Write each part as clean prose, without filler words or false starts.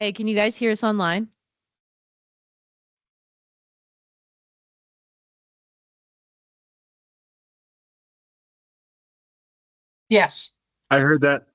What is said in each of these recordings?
Hey, can you guys hear us online? Yes. I heard that.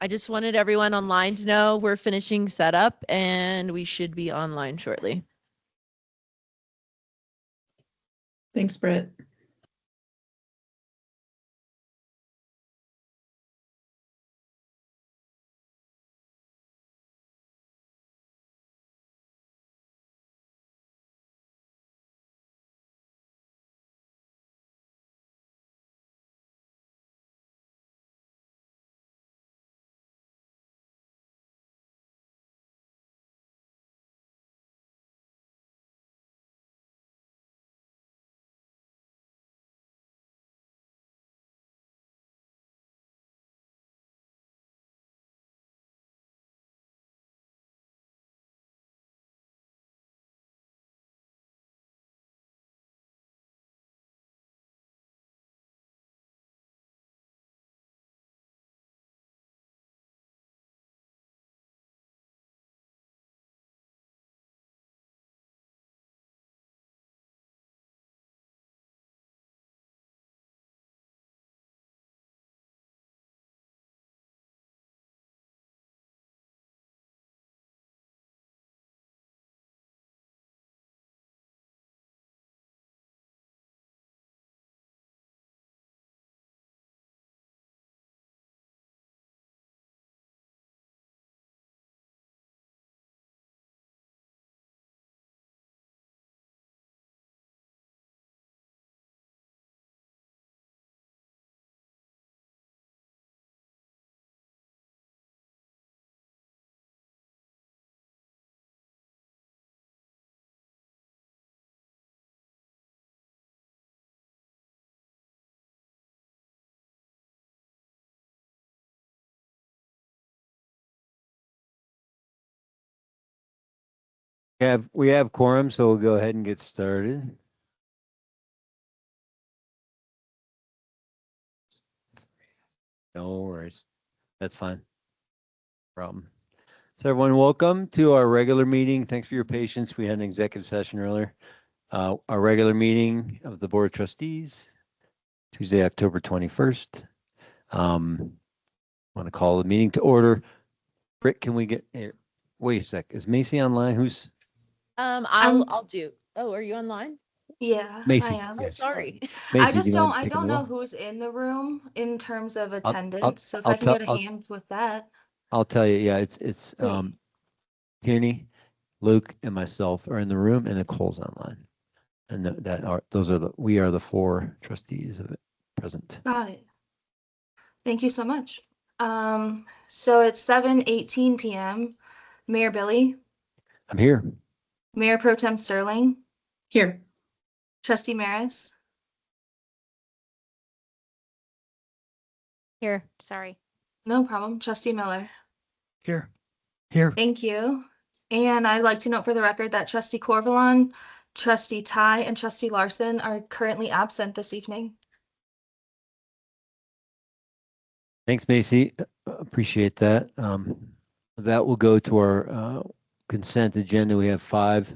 I just wanted everyone online to know we're finishing setup and we should be online shortly. Thanks, Britt. We have quorum, so we'll go ahead and get started. No worries. That's fine. Problem. So everyone, welcome to our regular meeting. Thanks for your patience. We had an executive session earlier. Our regular meeting of the Board of Trustees, Tuesday, October 21st. Want to call the meeting to order. Britt, can we get here? Wait a sec. Is Macy online? Who's I'll do. Oh, are you online? Yeah, Macy? I am. Oh, sorry. Macy, do you mind I taking don't the know roll? who's in the room in terms of I'll- attendance, so if I'll I can tell- get a hand with that. I'll tell you. Yeah, it's Great. Tierney, Luke, and myself are in the room, and Nicole's online. And we are the 4 trustees of it present. Got it. Thank you so much. So it's 7:18 p.m. Mayor Billy, I'm here. Mayor Pro Tem Sterling, Here. Trustee Maris, Here, sorry. no problem, Trustee Miller. Here. Thank you. And I'd like to note for the record that Trustee Corvalon, Trustee Ty, and Trustee Larson are currently absent this evening. Thanks, Macy. Appreciate that. That will go to our consent agenda. We have 5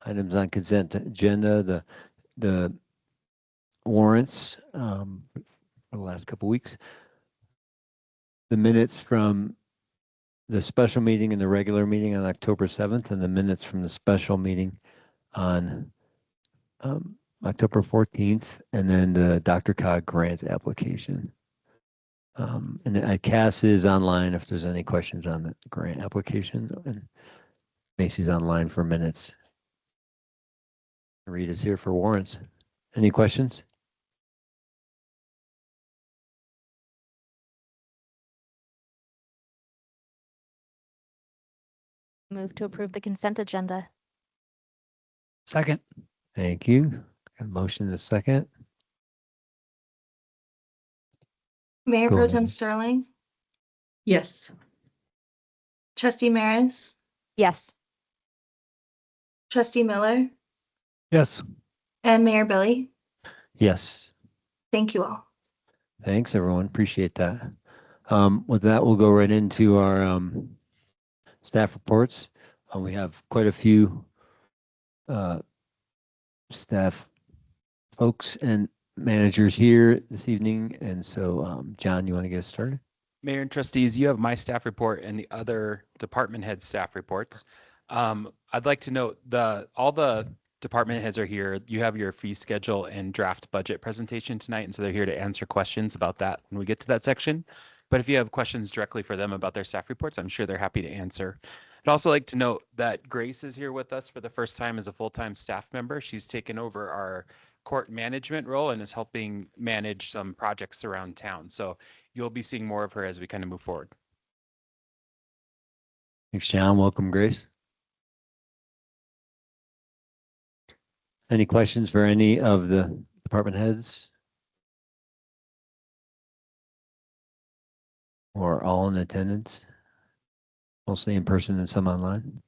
items on consent agenda. The warrants for the last couple weeks. The minutes from the special meeting and the regular meeting on October 7th, and the minutes from the special meeting on October 14th, and then the Dr. Cog grant application. And Cass is online if there's any questions on the grant application, and Macy's online for minutes. Rita's here for warrants. Any questions? Move to approve the consent agenda. Second. Thank you. Got a motion and a second. Mayor Go Pro ahead. Tem Sterling, Yes. Trustee Maris, Yes. Trustee Miller, Yes. and Mayor Billy. Yes. Thank you all. Thanks, everyone. Appreciate that. With that, we'll go right into our staff reports. We have quite a few staff folks and managers here this evening. And so, John, you want to get us started? Mayor and trustees, you have my staff report and the other department head staff reports. I'd like to note all the department heads are here. You have your fee schedule and draft budget presentation tonight, and so they're here to answer questions about that when we get to that section. But if you have questions directly for them about their staff reports, I'm sure they're happy to answer. I'd also like to note that Grace is here with us for the first time as a full-time staff member. She's taken over our court management role and is helping manage some projects around town. So you'll be seeing more of her as we kind of move forward. Thanks, John. Welcome, Grace. Any questions for any of the department heads? Or all in attendance? Mostly in person and some online?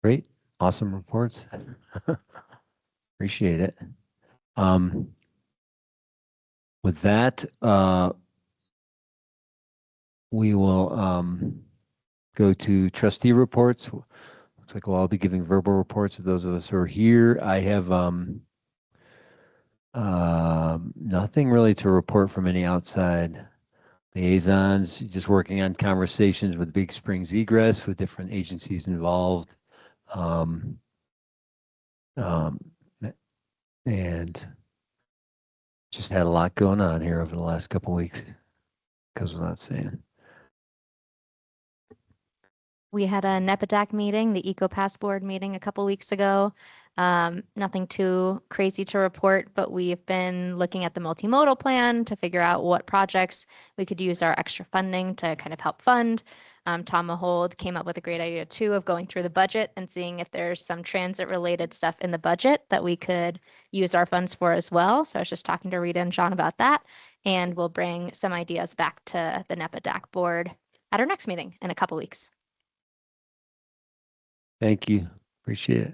Great. Awesome reports. Appreciate it. With that, we will go to trustee reports. Looks like we'll all be giving verbal reports to those of us who are here. I have nothing really to report from any outside liaisons, just working on conversations with Big Springs Egress with different agencies involved. And just had a lot going on here over the last couple of weeks, because we're not saying. We had a NEPADAC meeting, the EcoPass board meeting a couple weeks ago. Nothing too crazy to report, but we've been looking at the multimodal plan to figure out what projects we could use our extra funding to kind of help fund. Tom Mahold came up with a great idea too of going through the budget and seeing if there's some transit related stuff in the budget that we could use our funds for as well. So I was just talking to Rita and John about that, and we'll bring some ideas back to the NEPA DAC board at our next meeting in a couple weeks. Thank you. Appreciate it.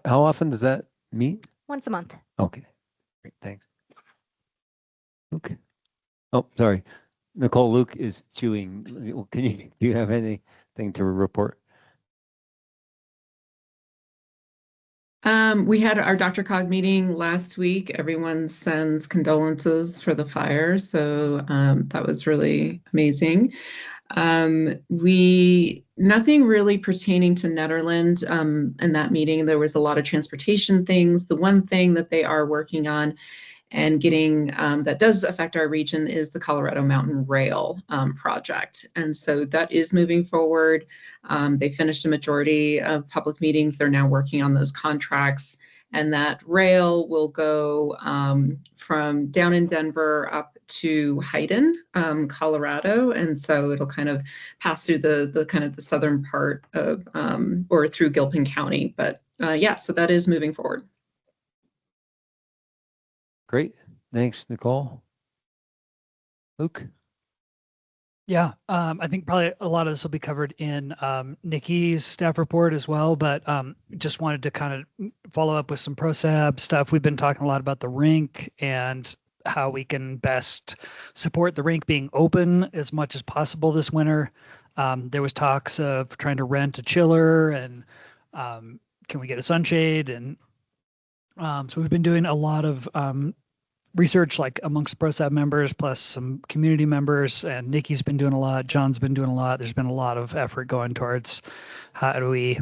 How often does that meet? Once a month. Okay, great, thanks. Okay. Oh, sorry. Nicole, Luke is chewing. Do you have anything to report? We had our Dr. Cog meeting last week. Everyone sends condolences for the fire, so that was really amazing. Nothing really pertaining to Nederland in that meeting. There was a lot of transportation things. The one thing that they are working on and getting that does affect our region is the Colorado Mountain Rail project. And so that is moving forward. They finished a majority of public meetings. They're now working on those contracts. And that rail will go from down in Denver up to Hayden, Colorado. And so it'll kind of pass through the kind of the southern part of, or through Gilpin County. But yeah, so that is moving forward. Great. Thanks, Nicole. Luke? Yeah, I think probably a lot of this will be covered in Nikki's staff report as well, but just wanted to kind of follow up with some ProSab stuff. We've been talking a lot about the rink and how we can best support the rink being open as much as possible this winter. There was talks of trying to rent a chiller and can we get a sunshade? And so we've been doing a lot of research like amongst ProSab members plus some community members, and Nikki's been doing a lot. John's been doing a lot. There's been a lot of effort going towards how do we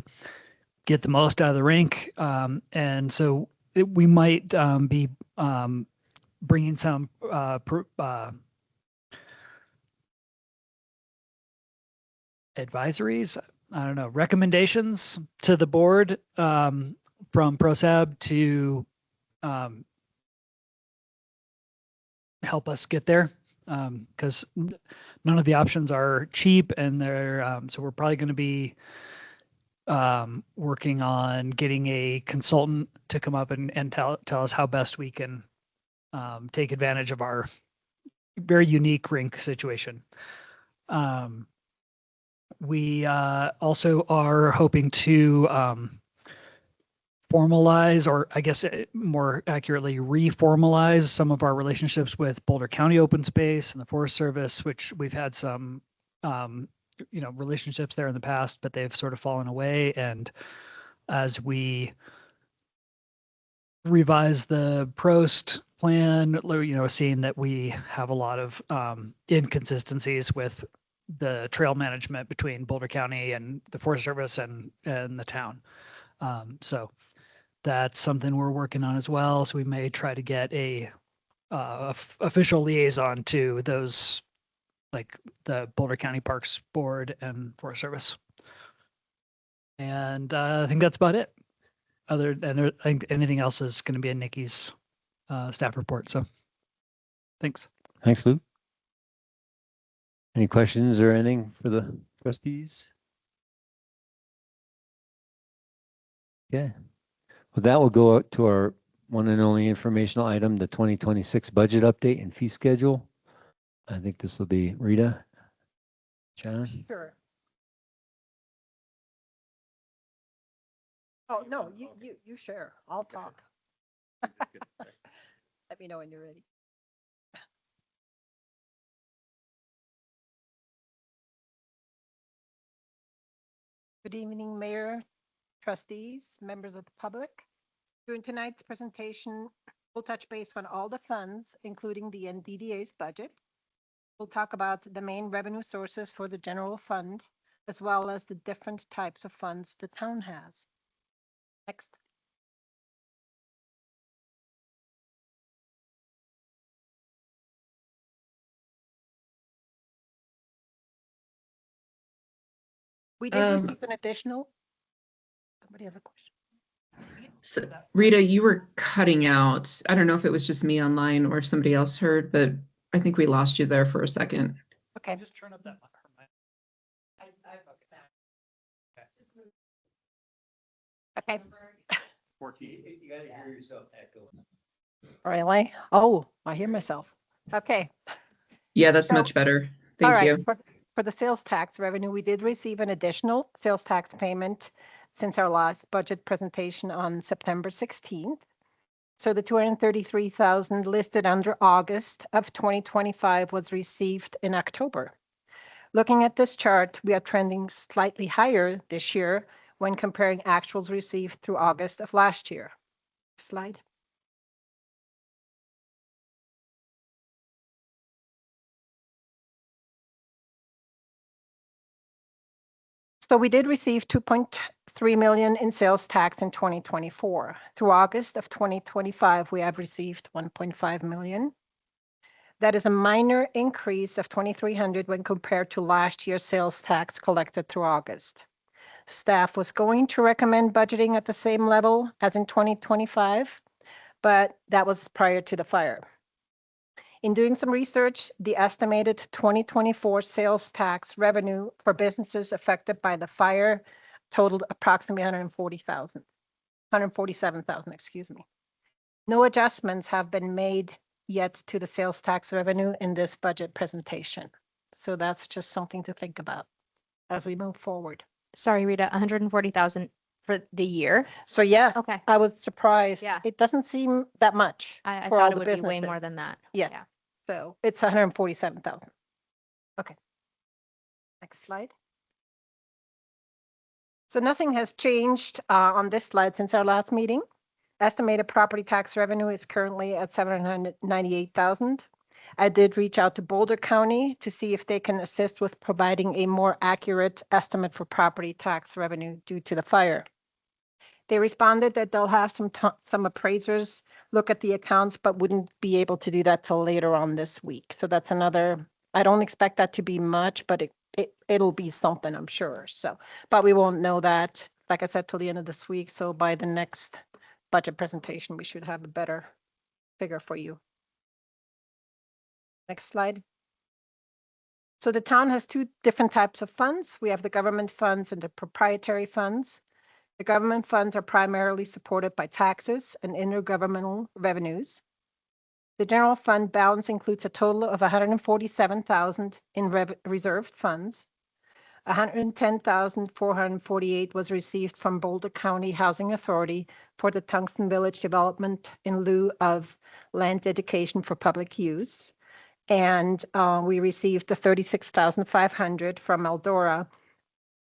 get the most out of the rink. And so we might be bringing some advisories, I don't know, recommendations to the board from ProSab to help us get there, because none of the options are cheap, and they're so we're probably going to be working on getting a consultant to come up and tell us how best we can take advantage of our very unique rink situation. We also are hoping to formalize, or I guess more accurately, reformalize some of our relationships with Boulder County Open Space and the Forest Service, which we've had some, relationships there in the past, but they've sort of fallen away. And as we revise the Prost plan, seeing that we have a lot of inconsistencies with the trail management between Boulder County and the Forest Service and the town. So that's something we're working on as well. So we may try to get a official liaison to those, like the Boulder County Parks Board and Forest Service. And I think that's about it. Other than I think anything else is going to be in Nikki's staff report. So thanks. Thanks, Luke. Any questions or anything for the trustees? Okay. Well, that will go out to our one and only informational item, the 2026 budget update and fee schedule. I think this will be Rita. John? Sure. Oh, no, you share. I'll talk. Let me know when you're ready. Good evening, Mayor, trustees, members of the public. During tonight's presentation, we'll touch base on all the funds, including the NDDA's budget. We'll talk about the main revenue sources for the general fund, as well as the different types of funds the town has. Next. We did receive an additional. Somebody have a question? So, Rita, you were cutting out. I don't know if it was just me online or if somebody else heard, but I think we lost you there for a second. Okay. Just turn up that. Okay. You gotta hear yourself echo. Really? Oh, I hear myself. Okay. Yeah, that's So- much better. All Thank right. you. For the sales tax revenue, we did receive an additional sales tax payment since our last budget presentation on September 16th. So the 233,000 listed under August of 2025 was received in October. Looking at this chart, we are trending slightly higher this year when comparing actuals received through August of last year. Slide. So we did receive 2.3 million in sales tax in 2024. Through August of 2025, we have received 1.5 million. That is a minor increase of 2,300 when compared to last year's sales tax collected through August. Staff was going to recommend budgeting at the same level as in 2025, but that was prior to the fire. In doing some research, the estimated 2024 sales tax revenue for businesses affected by the fire totaled approximately 147,000, excuse me. No adjustments have been made yet to the sales tax revenue in this budget presentation. So that's just something to think about as we move forward. Sorry, Rita, 140,000 for the year. So yes, Okay. I was surprised. Yeah. It doesn't seem that much. I for all thought it the would be way businesses. more than that. Yeah. So it's 147,000. Okay. Next slide. So nothing has changed on this slide since our last meeting. Estimated property tax revenue is currently at 798,000. I did reach out to Boulder County to see if they can assist with providing a more accurate estimate for property tax revenue due to the fire. They responded that they'll have some appraisers look at the accounts, but wouldn't be able to do that till later on this week. So that's another, I don't expect that to be much, but it'll be something, I'm sure. So, but we won't know that, like I said, till the end of this week. So by the next budget presentation, we should have a better figure for you. Next slide. So the town has two different types of funds. We have the government funds and the proprietary funds. The government funds are primarily supported by taxes and intergovernmental revenues. The general fund balance includes a total of 147,000 in reserved funds. 110,448 was received from Boulder County Housing Authority for the Tungsten Village development in lieu of land dedication for public use. And we received the 36,500 from Eldora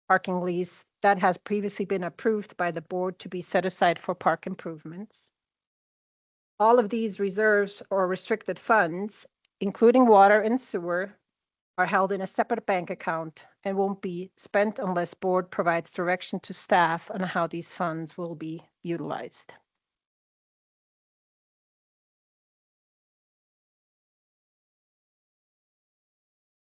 parking lease that has previously been approved by the board to be set aside for park improvements. All of these reserves or restricted funds, including water and sewer, are held in a separate bank account and won't be spent unless board provides direction to staff on how these funds will be utilized.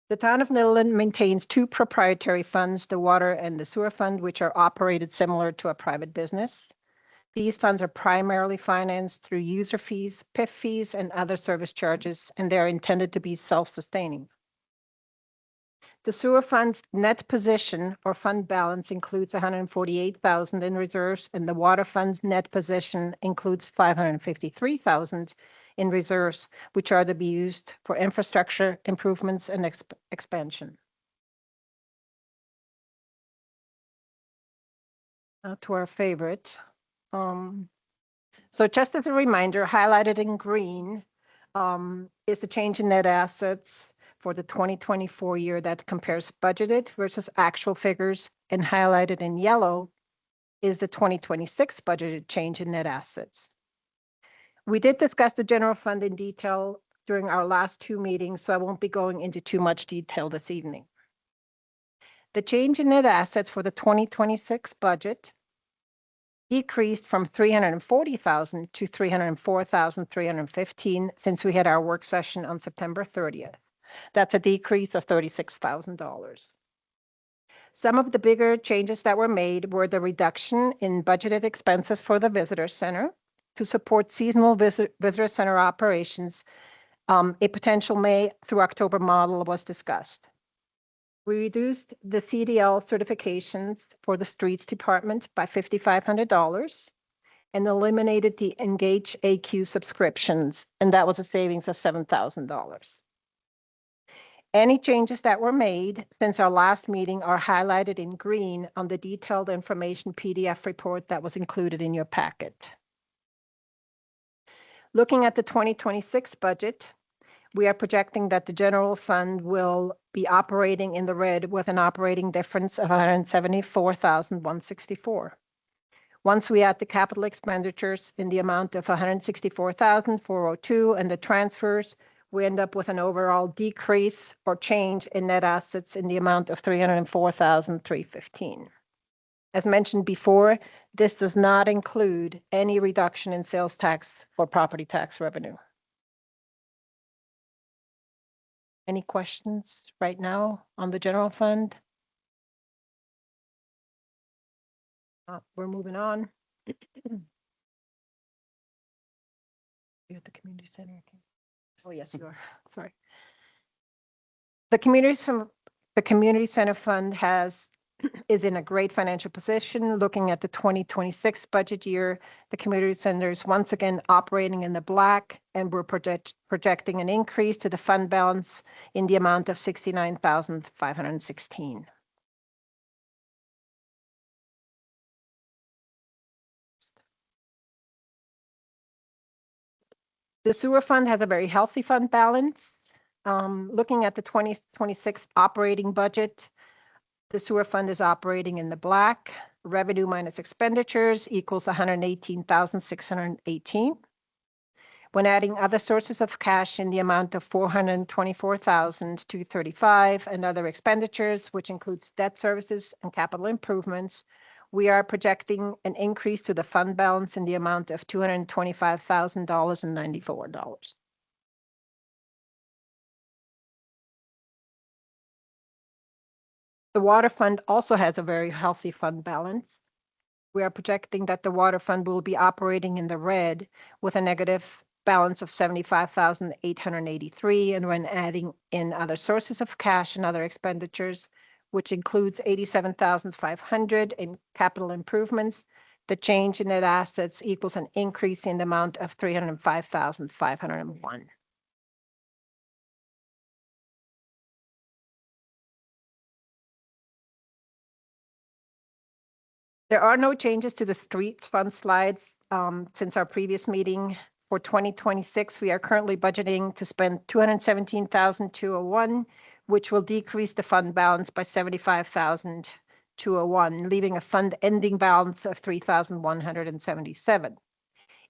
The town of Nederland maintains two proprietary funds, the water and the sewer fund, which are operated similar to a private business. These funds are primarily financed through user fees, PIF fees, and other service charges, and they're intended to be self-sustaining. The sewer fund's net position or fund balance includes 148,000 in reserves, and the water fund's net position includes 553,000 in reserves, which are to be used for infrastructure improvements and expansion. Now to our favorite. So just as a reminder, highlighted in green is the change in net assets for the 2024 year that compares budgeted versus actual figures, and highlighted in yellow is the 2026 budgeted change in net assets. We did discuss the general fund in detail during our last two meetings, so I won't be going into too much detail this evening. The change in net assets for the 2026 budget decreased from 340,000 to 304,315 since we had our work session on September 30th. That's a decrease of $36,000. Some of the bigger changes that were made were the reduction in budgeted expenses for the visitor center to support seasonal visitor center operations. A potential May through October model was discussed. We reduced the CDL certifications for the streets department by $5,500 and eliminated the Engage AQ subscriptions, and that was a savings of $7,000. Any changes that were made since our last meeting are highlighted in green on the detailed information PDF report that was included in your packet. Looking at the 2026 budget, we are projecting that the general fund will be operating in the red with an operating difference of $174,164. Once we add the capital expenditures in the amount of $164,402 and the transfers, we end up with an overall decrease or change in net assets in the amount of $304,315. As mentioned before, this does not include any reduction in sales tax or property tax revenue. Any questions right now on the general fund? We're moving on. You're at the community center. Oh, yes, you are. Sorry. The community center fund is in a great financial position. Looking at the 2026 budget year, the community center is once again operating in the black, and we're projecting an increase to the fund balance in the amount of $69,516. The sewer fund has a very healthy fund balance. Looking at the 2026 operating budget, the sewer fund is operating in the black. Revenue minus expenditures equals $118,618. When adding other sources of cash in the amount of $424,235 and other expenditures, which includes debt services and capital improvements, we are projecting an increase to the fund balance in the amount of $225,094. The water fund also has a very healthy fund balance. We are projecting that the water fund will be operating in the red with a negative balance of $75,883. And when adding in other sources of cash and other expenditures, which includes $87,500 in capital improvements, the change in net assets equals an increase in the amount of $305,501. There are no changes to the streets fund slides since our previous meeting. For 2026, we are currently budgeting to spend $217,201, which will decrease the fund balance by $75,201, leaving a fund ending balance of $3,177.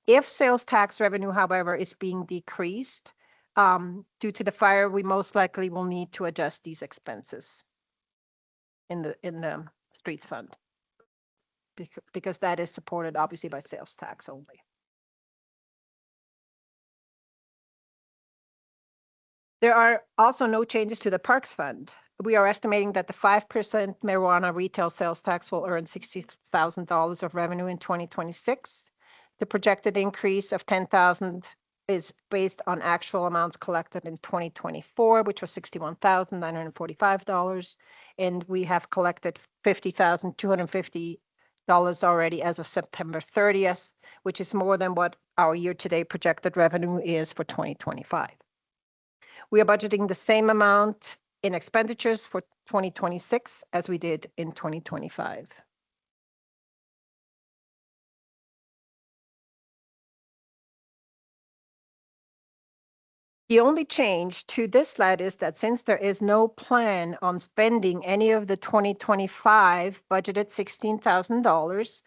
If sales tax revenue, however, is being decreased due to the fire, we most likely will need to adjust these expenses in the streets fund, because that is supported obviously by sales tax only. There are also no changes to the Parks Fund. We are estimating that the 5% marijuana retail sales tax will earn $60,000 of revenue in 2026. The projected increase of $10,000 is based on actual amounts collected in 2024, which was $61,945, and we have collected $50,250 already as of September 30th, which is more than what our year-to-date projected revenue is for 2025. We are budgeting the same amount in expenditures for 2026 as we did in 2025. The only change to this slide is that since there is no plan on spending any of the 2025 budgeted $16,000,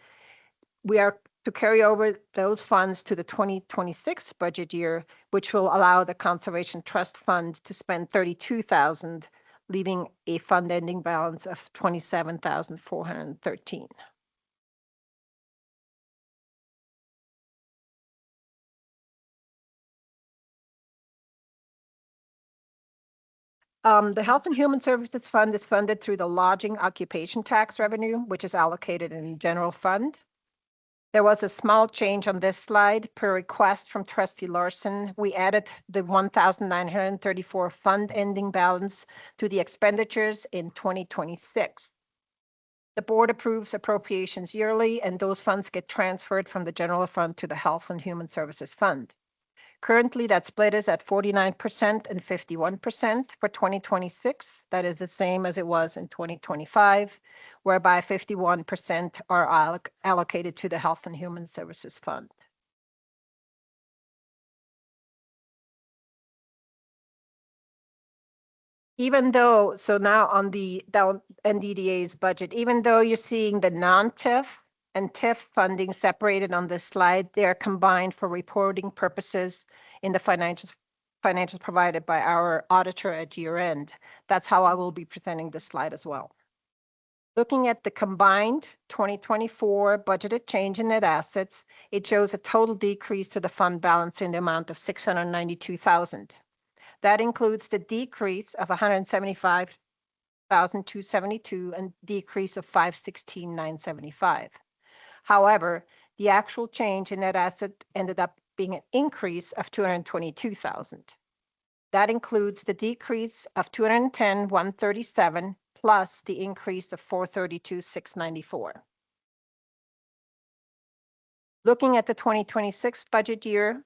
we are to carry over those funds to the 2026 budget year, which will allow the Conservation Trust Fund to spend $32,000, leaving a fund ending balance of $27,413. The Health and Human Services Fund is funded through the lodging occupation tax revenue, which is allocated in the general fund. There was a small change on this slide per request from Trustee Larson. We added the 1,934 fund ending balance to the expenditures in 2026. The board approves appropriations yearly, and those funds get transferred from the general fund to the Health and Human Services Fund. Currently, that split is at 49% and 51% for 2026. That is the same as it was in 2025, whereby 51% are allocated to the Health and Human Services Fund. Even though, so now on the NDDA's budget, even though you're seeing the non-TIF and TIF funding separated on this slide, they are combined for reporting purposes in the financials provided by our auditor at year end. That's how I will be presenting this slide as well. Looking at the combined 2024 budgeted change in net assets, it shows a total decrease to the fund balance in the amount of $692,000. That includes the decrease of $175,272 and decrease of $516,975. However, the actual change in net asset ended up being an increase of $222,000. That includes the decrease of $210,137 plus the increase of $432,694. Looking at the 2026 budget year,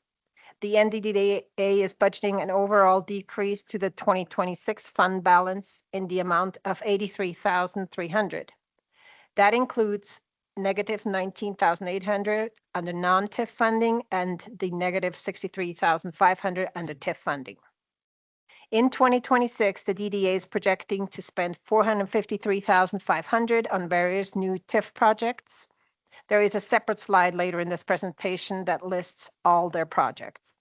the NDDA is budgeting an overall decrease to the 2026 fund balance in the amount of $83,300. That includes negative $19,800 under non-TIF funding and the negative $63,500 under TIF funding. In 2026, the DDA is projecting to spend $453,500 on various new TIF projects. There is a separate slide later in this presentation that lists all their projects.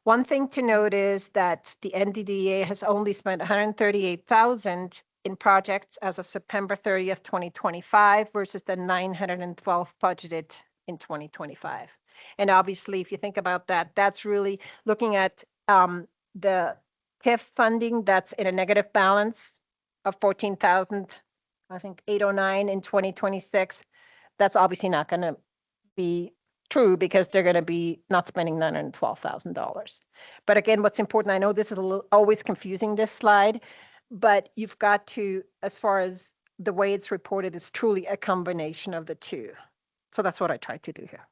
One thing to note is that the NDDA has only spent $138,000 in projects as of September 30th, 2025 versus the $912 budgeted in 2025. And obviously, if you think about that, that's really looking at the TIF funding that's in a negative balance of 14,000, I think 809 in 2026. That's obviously not going to be true because they're going to be not spending $912,000. But again, what's important, I know this is always confusing, this slide, but you've got to, as far as the way it's reported, is truly a combination of the two. So that's what I tried to do here.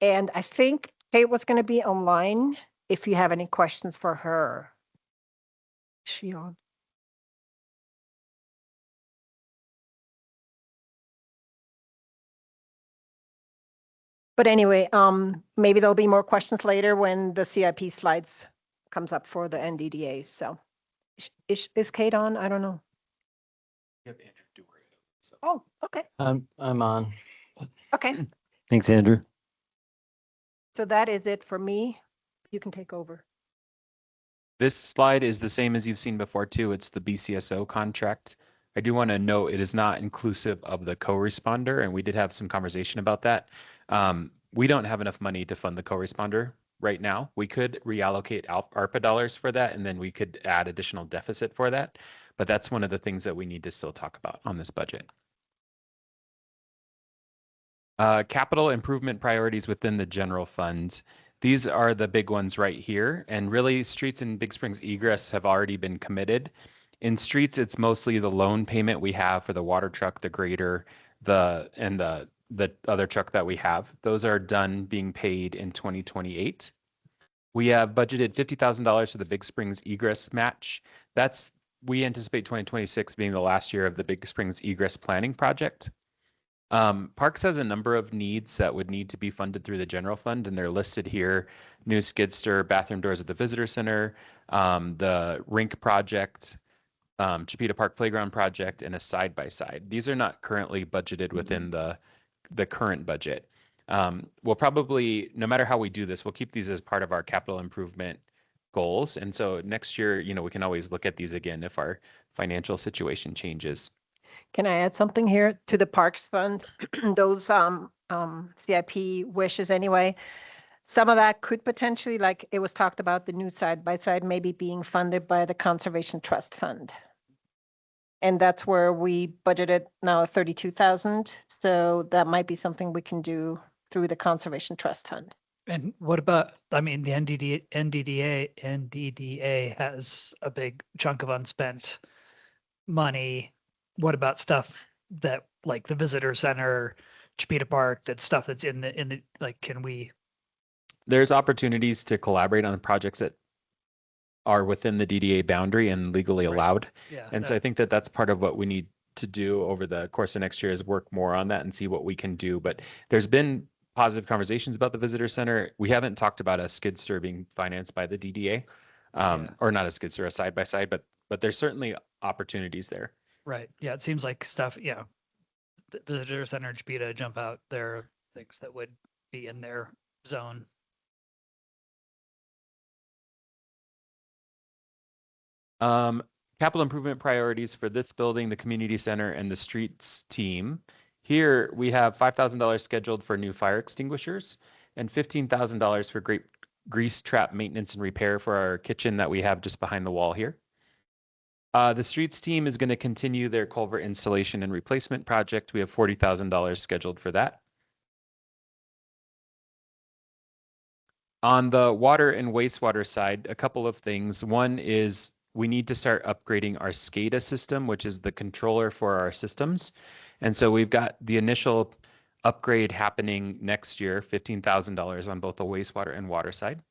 And I think Kate was going to be online if you have any questions for her. Is she on? But anyway, maybe there'll be more questions later when the CIP slides comes up for the NDDA. So is Kate on? I don't know. You have Andrew Dewar. So. Oh, okay. I'm on. Okay. Thanks, Andrew. So that is it for me. You can take over. This slide is the same as you've seen before too. It's the BCSO contract. I do want to note it is not inclusive of the co-responder, and we did have some conversation about that. We don't have enough money to fund the co-responder right now. We could reallocate ARPA dollars for that, and then we could add additional deficit for that. But that's one of the things that we need to still talk about on this budget. Capital improvement priorities within the general fund. These are the big ones right here. And really, streets in Big Springs egress have already been committed. In streets, it's mostly the loan payment we have for the water truck, the grader, and the other truck that we have. Those are done being paid in 2028. We have budgeted $50,000 for the Big Springs egress match. We anticipate 2026 being the last year of the Big Springs egress planning project. Parks has a number of needs that would need to be funded through the general fund, and they're listed here: new skidster, bathroom doors at the visitor center, the rink project, Chipeta Park Playground project, and a side-by-side. These are not currently budgeted within the current budget. We'll probably, no matter how we do this, we'll keep these as part of our capital improvement goals. And so next year, we can always look at these again if our financial situation changes. Can I add something here to the Parks Fund? Those CIP wishes anyway. Some of that could potentially, like it was talked about, the new side by side maybe being funded by the Conservation Trust Fund. And that's where we budgeted now 32,000. So that might be something we can do through the Conservation Trust Fund. And what about, I mean, the NDDA has a big chunk of unspent money. What about stuff that like the visitor center, Chipeta Park, that stuff that's in the, like, can we, There's opportunities to collaborate on projects that are within the DDA boundary and legally Right. allowed. yeah. And so I think that that's part of what we need to do over the course of next year is work more on that and see what we can do. But there's been positive conversations about the visitor center. We haven't talked about a skid steer being financed by the DDA, Yeah. or not a skid steer, a side by side, but there's certainly opportunities there. Right. Yeah. It seems like stuff, yeah. The visitor center, Chipeta, jump out, there are things that would be in their zone. Capital improvement priorities for this building, the community center, and the streets team. Here we have $5,000 scheduled for new fire extinguishers and $15,000 for grease trap maintenance and repair for our kitchen that we have just behind the wall here. The streets team is going to continue their culvert installation and replacement project. We have $40,000 scheduled for that. On the water and wastewater side, a couple of things. One is we need to start upgrading our SCADA system, which is the controller for our systems. And so we've got the initial upgrade happening next year, $15,000 on both the wastewater and water side.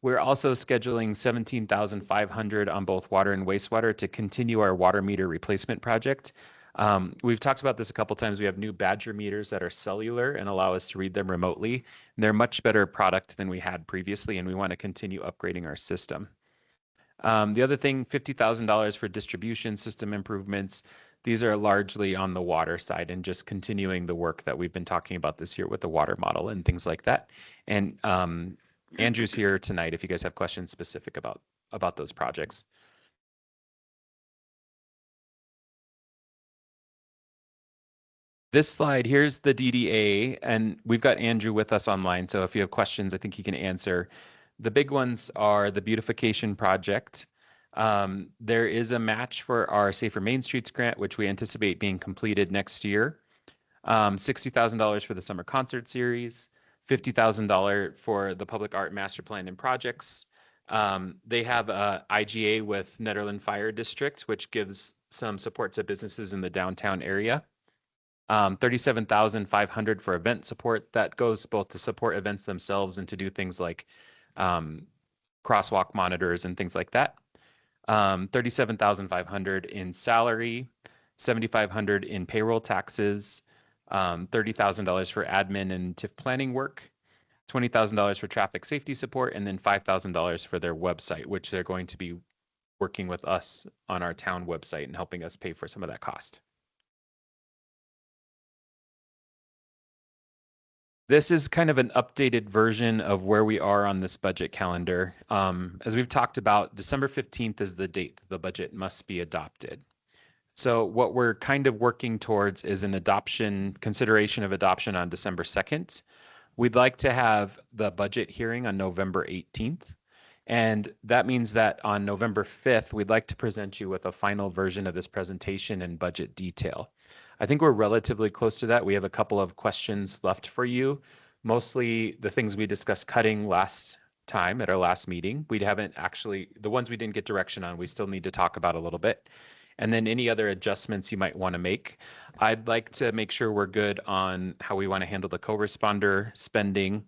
We're also scheduling $17,500 on both water and wastewater to continue our water meter replacement project. We've talked about this a couple times. We have new Badger meters that are cellular and allow us to read them remotely. And they're much better product than we had previously, and we want to continue upgrading our system. The other thing, $50,000 for distribution system improvements. These are largely on the water side and just continuing the work that we've been talking about this year with the water model and things like that. And Andrew's here tonight if you guys have questions specific about those projects. This slide, here's the DDA, and we've got Andrew with us online, so if you have questions, I think he can answer. The big ones are the beautification project. There is a match for our Safer Main Streets grant, which we anticipate being completed next year. $60,000 for the summer concert series, $50,000 for the public art master plan and projects. They have a IGA with Nederland Fire District, which gives some support to businesses in the downtown area. $37,500 for event support. That goes both to support events themselves and to do things like crosswalk monitors and things like that. $37,500 in salary, $7,500 in payroll taxes, $30,000 for admin and TIF planning work, $20,000 for traffic safety support, and then $5,000 for their website, which they're going to be working with us on our town website and helping us pay for some of that cost. This is kind of an updated version of where we are on this budget calendar. As we've talked about, December 15th is the date the budget must be adopted. So what we're kind of working towards is an consideration of adoption on December 2nd. We'd like to have the budget hearing on November 18th. And that means that on November 5th, we'd like to present you with a final version of this presentation and budget detail. I think we're relatively close to that. We have a couple of questions left for you, mostly the things we discussed cutting last time at our last meeting. We haven't actually, the ones we didn't get direction on, we still need to talk about a little bit. And then any other adjustments you might want to make. I'd like to make sure we're good on how we want to handle the co-responder spending.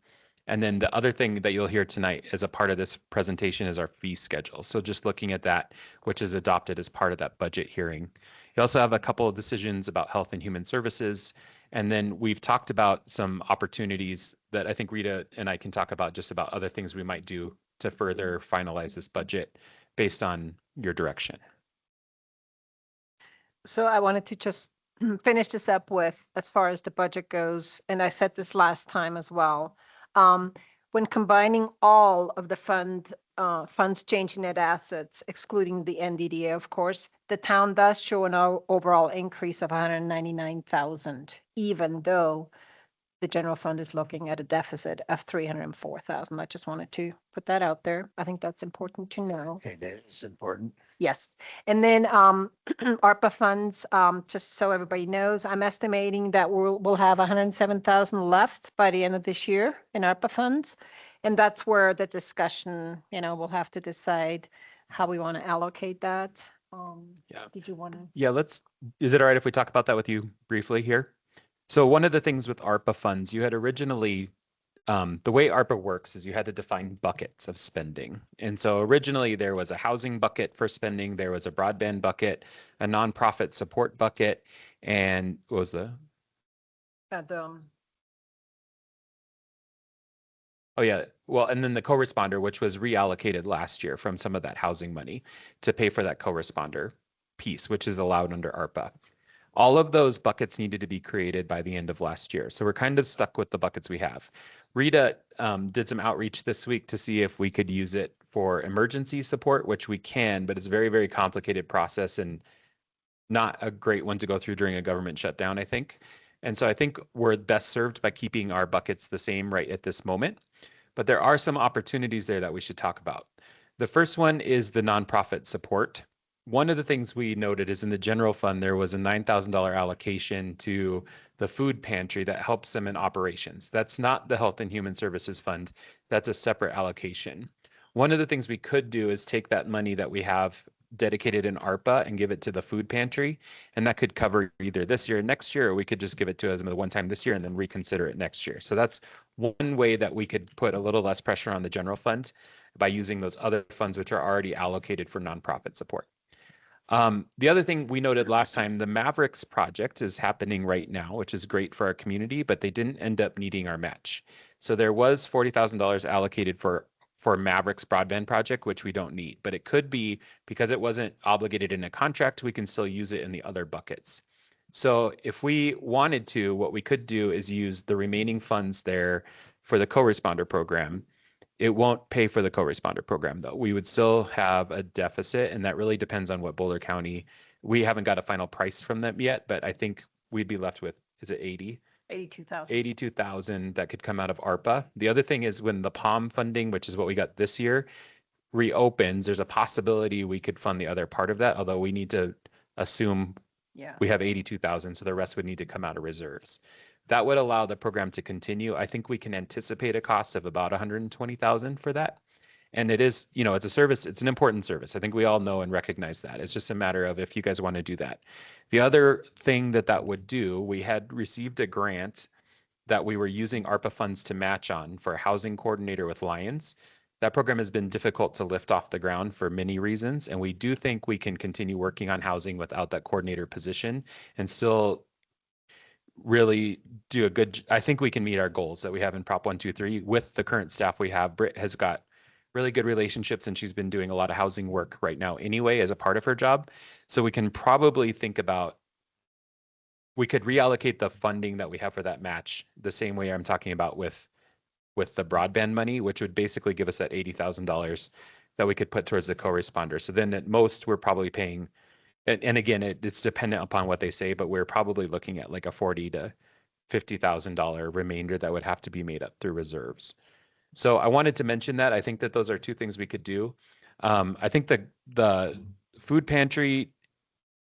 And then the other thing that you'll hear tonight as a part of this presentation is our fee schedule. So just looking at that, which is adopted as part of that budget hearing. You also have a couple of decisions about health and human services. And then we've talked about some opportunities that I think Rita and I can talk about just about other things we might do to further finalize this budget based on your direction. So I wanted to just finish this up with, as far as the budget goes, and I said this last time as well. When combining all of the funds changing net assets, excluding the NDDA, of course, the town does show an overall increase of 199,000, even though the general fund is looking at a deficit of 304,000. I just wanted to put that out there. I think that's important to know. Okay, that is important. Yes. And then ARPA funds, just so everybody knows, I'm estimating that we'll have 107,000 left by the end of this year in ARPA funds. And that's where the discussion, we'll have to decide how we want to allocate that. Yeah. Did you want to? Yeah, is it all right if we talk about that with you briefly here? So one of the things with ARPA funds, you had originally, the way ARPA works is you had to define buckets of spending. And so originally there was a housing bucket for spending, there was a broadband bucket, a nonprofit support bucket, and what was the? Oh yeah, well, and then the co-responder, which was reallocated last year from some of that housing money to pay for that co-responder piece, which is allowed under ARPA. All of those buckets needed to be created by the end of last year. So we're kind of stuck with the buckets we have. Rita did some outreach this week to see if we could use it for emergency support, which we can, but it's a very, very complicated process and not a great one to go through during a government shutdown, I think. And so I think we're best served by keeping our buckets the same right at this moment. But there are some opportunities there that we should talk about. The first one is the nonprofit support. One of the things we noted is in the general fund, there was a $9,000 allocation to the food pantry that helps them in operations. That's not the Health and Human Services Fund. That's a separate allocation. One of the things we could do is take that money that we have dedicated in ARPA and give it to the food pantry. And that could cover either this year or next year, or we could just give it to us one time this year and then reconsider it next year. So that's one way that we could put a little less pressure on the general fund by using those other funds, which are already allocated for nonprofit support. The other thing we noted last time, the Mavericks project is happening right now, which is great for our community, but they didn't end up needing our match. So there was $40,000 allocated for Mavericks broadband project, which we don't need, but it could be because it wasn't obligated in a contract, we can still use it in the other buckets. So if we wanted to, what we could do is use the remaining funds there for the co-responder program. It won't pay for the co-responder program though. We would still have a deficit, and that really depends on what Boulder County, we haven't got a final price from them yet, but I think we'd be left with, is it 82,000. 82,000 that could come out of ARPA. The other thing is when the POM funding, which is what we got this year, reopens, there's a possibility we could fund the other part of that, although we need to assume we have 82,000, so the rest would need to come out of reserves. That would allow the program to continue. I think we can anticipate a cost of about 120,000 for that. And it is, it's a service, it's an important service. I think we all know and recognize that. It's just a matter of if you guys want to do that. The other thing that would do, we had received a grant that we were using ARPA funds to match on for a housing coordinator with Lions. That program has been difficult to lift off the ground for many reasons. And we do think we can continue working on housing without that coordinator position and still really do a good, I think we can meet our goals that we have in Prop 123 with the current staff we have. Britt has got really good relationships and she's been doing a lot of housing work right now anyway as a part of her job. So we can probably think about, we could reallocate the funding that we have for that match the same way I'm talking about with the broadband money, which would basically give us that $80,000 that we could put towards the co-responder. So then at most we're probably paying, and again, it's dependent upon what they say, but we're probably looking at like a $40,000 to $50,000 remainder that would have to be made up through reserves. So I wanted to mention that. I think that those are two things we could do. I think the food pantry,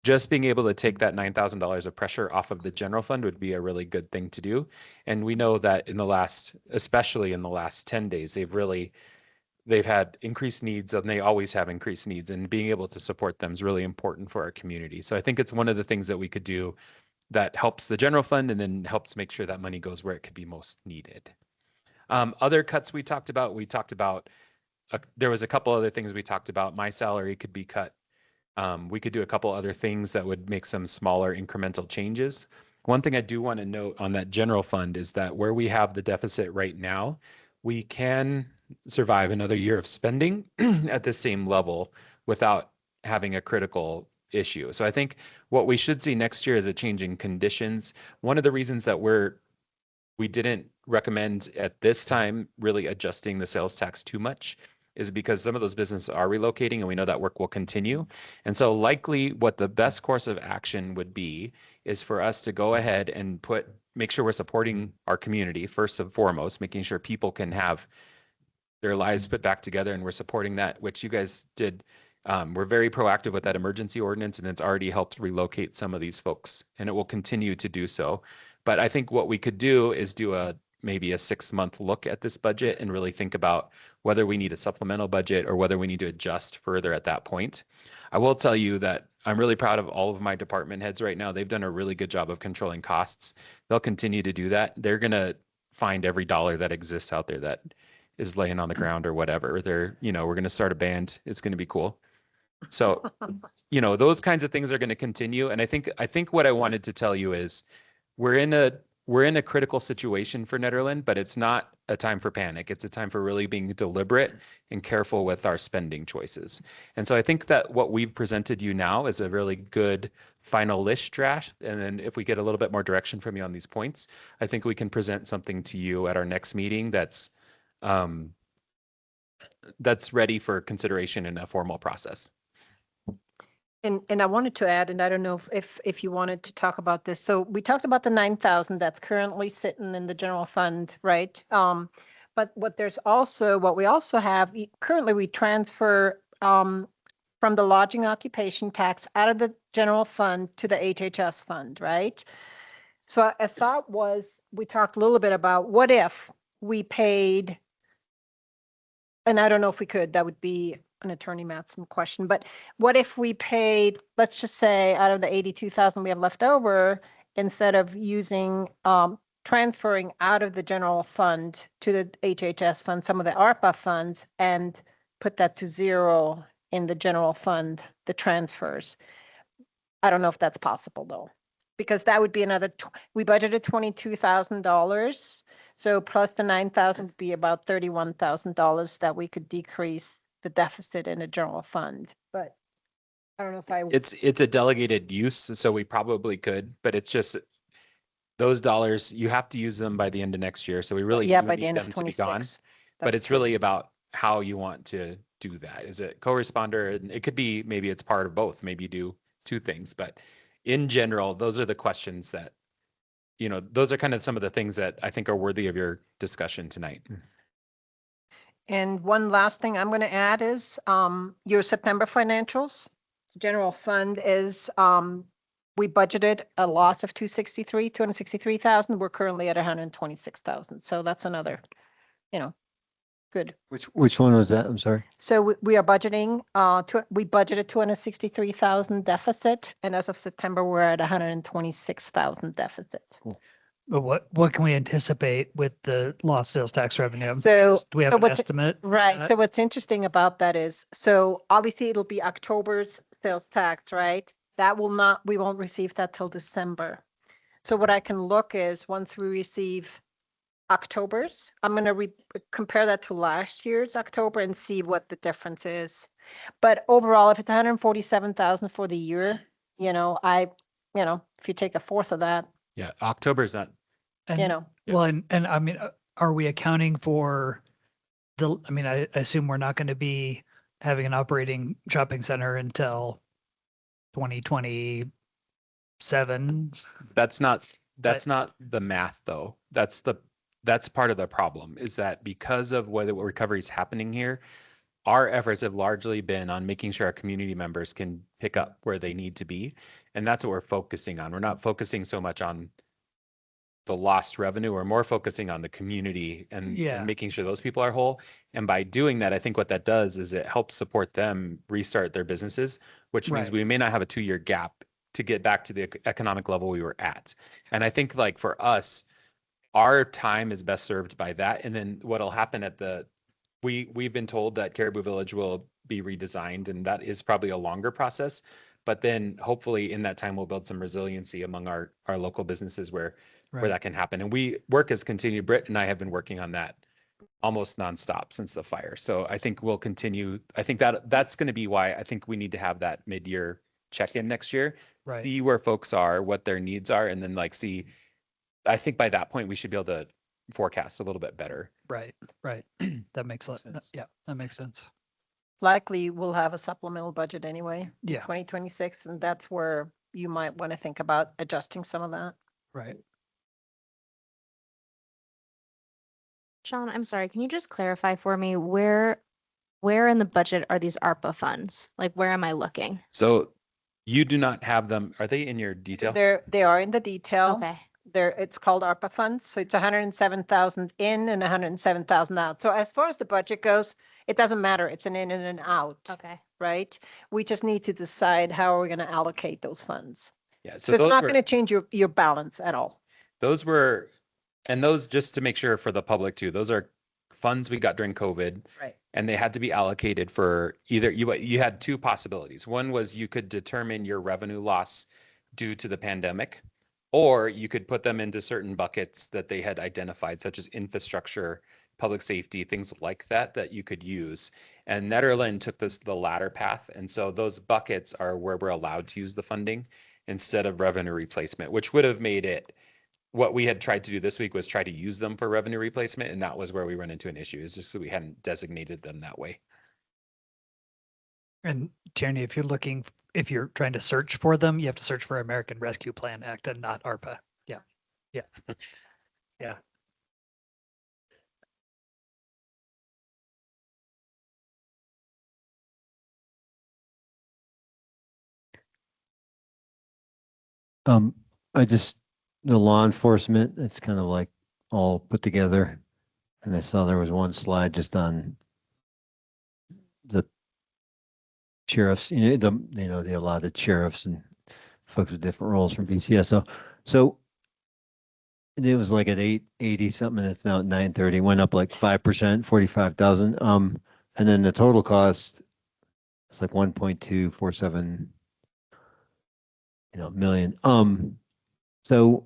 just being able to take that $9,000 of pressure off of the general fund would be a really good thing to do. And we know that especially in the last 10 days, they've had increased needs and they always have increased needs, and being able to support them is really important for our community. So I think it's one of the things that we could do that helps the general fund and then helps make sure that money goes where it could be most needed. Other cuts we talked about, there was a couple other things we talked about. My salary could be cut. We could do a couple other things that would make some smaller incremental changes. One thing I do want to note on that general fund is that where we have the deficit right now, we can survive another year of spending at the same level without having a critical issue. So I think what we should see next year is a change in conditions. One of the reasons that we didn't recommend at this time really adjusting the sales tax too much is because some of those businesses are relocating and we know that work will continue. And so likely what the best course of action would be is for us to go ahead and make sure we're supporting our community first and foremost, making sure people can have their lives put back together, and we're supporting that, which you guys did. We're very proactive with that emergency ordinance, and it's already helped relocate some of these folks, and it will continue to do so. But I think what we could do is do maybe a 6-month look at this budget and really think about whether we need a supplemental budget or whether we need to adjust further at that point. I will tell you that I'm really proud of all of my department heads right now. They've done a really good job of controlling costs. They'll continue to do that. They're going to find every dollar that exists out there that is laying on the ground or whatever. We're going to start a band. It's going to be cool. So, those kinds of things are going to continue. And I think what I wanted to tell you is we're in a critical situation for Nederland, but it's not a time for panic. It's a time for really being deliberate and careful with our spending choices. And so I think that what we've presented you now is a really good final list draft. And then if we get a little bit more direction from you on these points, I think we can present something to you at our next meeting that's ready for consideration in a formal process. And I wanted to add, and I don't know if you wanted to talk about this. So we talked about the 9,000 that's currently sitting in the general fund, right? But what we also have currently, we transfer from the lodging occupation tax out of the general fund to the HHS fund, right? So a thought was, we talked a little bit about what if we paid, and I don't know if we could, that would be an attorney Matson question, but what if we paid, let's just say out of the 82,000 we have left over, instead of transferring out of the general fund to the HHS fund, some of the ARPA funds, and put that to zero in the general fund, the transfers. I don't know if that's possible though, because that would be we budgeted $22,000. So plus the 9,000 would be about $31,000 that we could decrease the deficit in a general fund. But I don't know if It's a delegated use, so we probably could, but it's just those dollars, you have to use them by the end of next year. So we really by do the need end of them to be gone. 26. But it's really about how you want to do that. Is it co-responder? And it could be, maybe it's part of both. Maybe you do two things. But in general, those are the questions that, those are kind of some of the things that I think are worthy of your discussion tonight. And one last thing I'm going to add is your September financials. General fund is, we budgeted a loss of 263,000. We're currently at 126,000. So that's another, good. Which one was that? I'm sorry. So we are budgeting, we budgeted 263,000 deficit. And as of September, we're at 126,000 deficit. Cool. But what can we anticipate with the lost sales tax revenue? So Do we have an estimate? Right. So what's interesting about that is, so obviously it'll be October's sales tax, right? We won't receive that till December. So what I can look is, once we receive October's, I'm going to compare that to last year's October and see what the difference is. But overall, if it's 147,000 for the year, if you take a fourth of that, Yeah, October's not. And, well, and I mean, are we accounting for I assume we're not going to be having an operating shopping center until 2027. That's not the math though. That's part of the problem, is that because of what recovery is happening here, our efforts have largely been on making sure our community members can pick up where they need to be. And that's what we're focusing on. We're not focusing so much on the lost revenue. We're more focusing on the community and making sure those people are whole. And by doing that, I think what that does is it helps support them restart their businesses, which means we may not have a 2-year gap to get back to the economic level we were at. And I think, like, for us, our time is best served by that. And then what'll happen we've been told that Caribou Village will be redesigned, and that is probably a longer process. But then hopefully in that time, we'll build some resiliency among our local businesses where that can happen. And work has continued. Britt and I have been working on that almost nonstop since the fire. So I think we'll continue. I think that's going to be why I think we need to have that mid-year check-in next year, see where folks are, what their needs are, and then see, I think by that point we should be able to forecast a little bit better. Right, right. That makes sense. Yeah, that makes sense. Likely we'll have a supplemental budget anyway, Yeah, 2026, and that's where you might want to think about adjusting some of that. right. Sean, I'm sorry, can you just clarify for me where in the budget are these ARPA funds? Like, where am I looking? So you do not have them. Are they in your detail? They are in the detail. Okay, It's called ARPA funds, so it's 107,000 in and 107,000 out. So as far as the budget goes, it doesn't matter. It's an in and an out, okay. right? We just need to decide how are we going to allocate those funds. Yeah. So it's not going to change your balance at all. Those were, and those, just to make sure for the public too, those are funds we got during COVID. Right. And they had to be allocated for either, you had two possibilities. One was you could determine your revenue loss due to the pandemic, or you could put them into certain buckets that they had identified, such as infrastructure, public safety, things like that, that you could use. And Nederland took the latter path. And so those buckets are where we're allowed to use the funding instead of revenue replacement, which would have made it, what we had tried to do this week was try to use them for revenue replacement. And that was where we run into an issue, is just that we hadn't designated them that way. And Tierney, if you're trying to search for them, you have to search for American Rescue Plan Act and not ARPA. Yeah, yeah. Yeah. I just, the law enforcement, it's kind of like all put together. And I saw there was one slide just on the sheriffs, the allotted sheriffs and folks with different roles from BCS. So it was like at 880 something, and it's now at 930, went up like 5%, 45,000. And then the total cost, it's like 1.247, million. So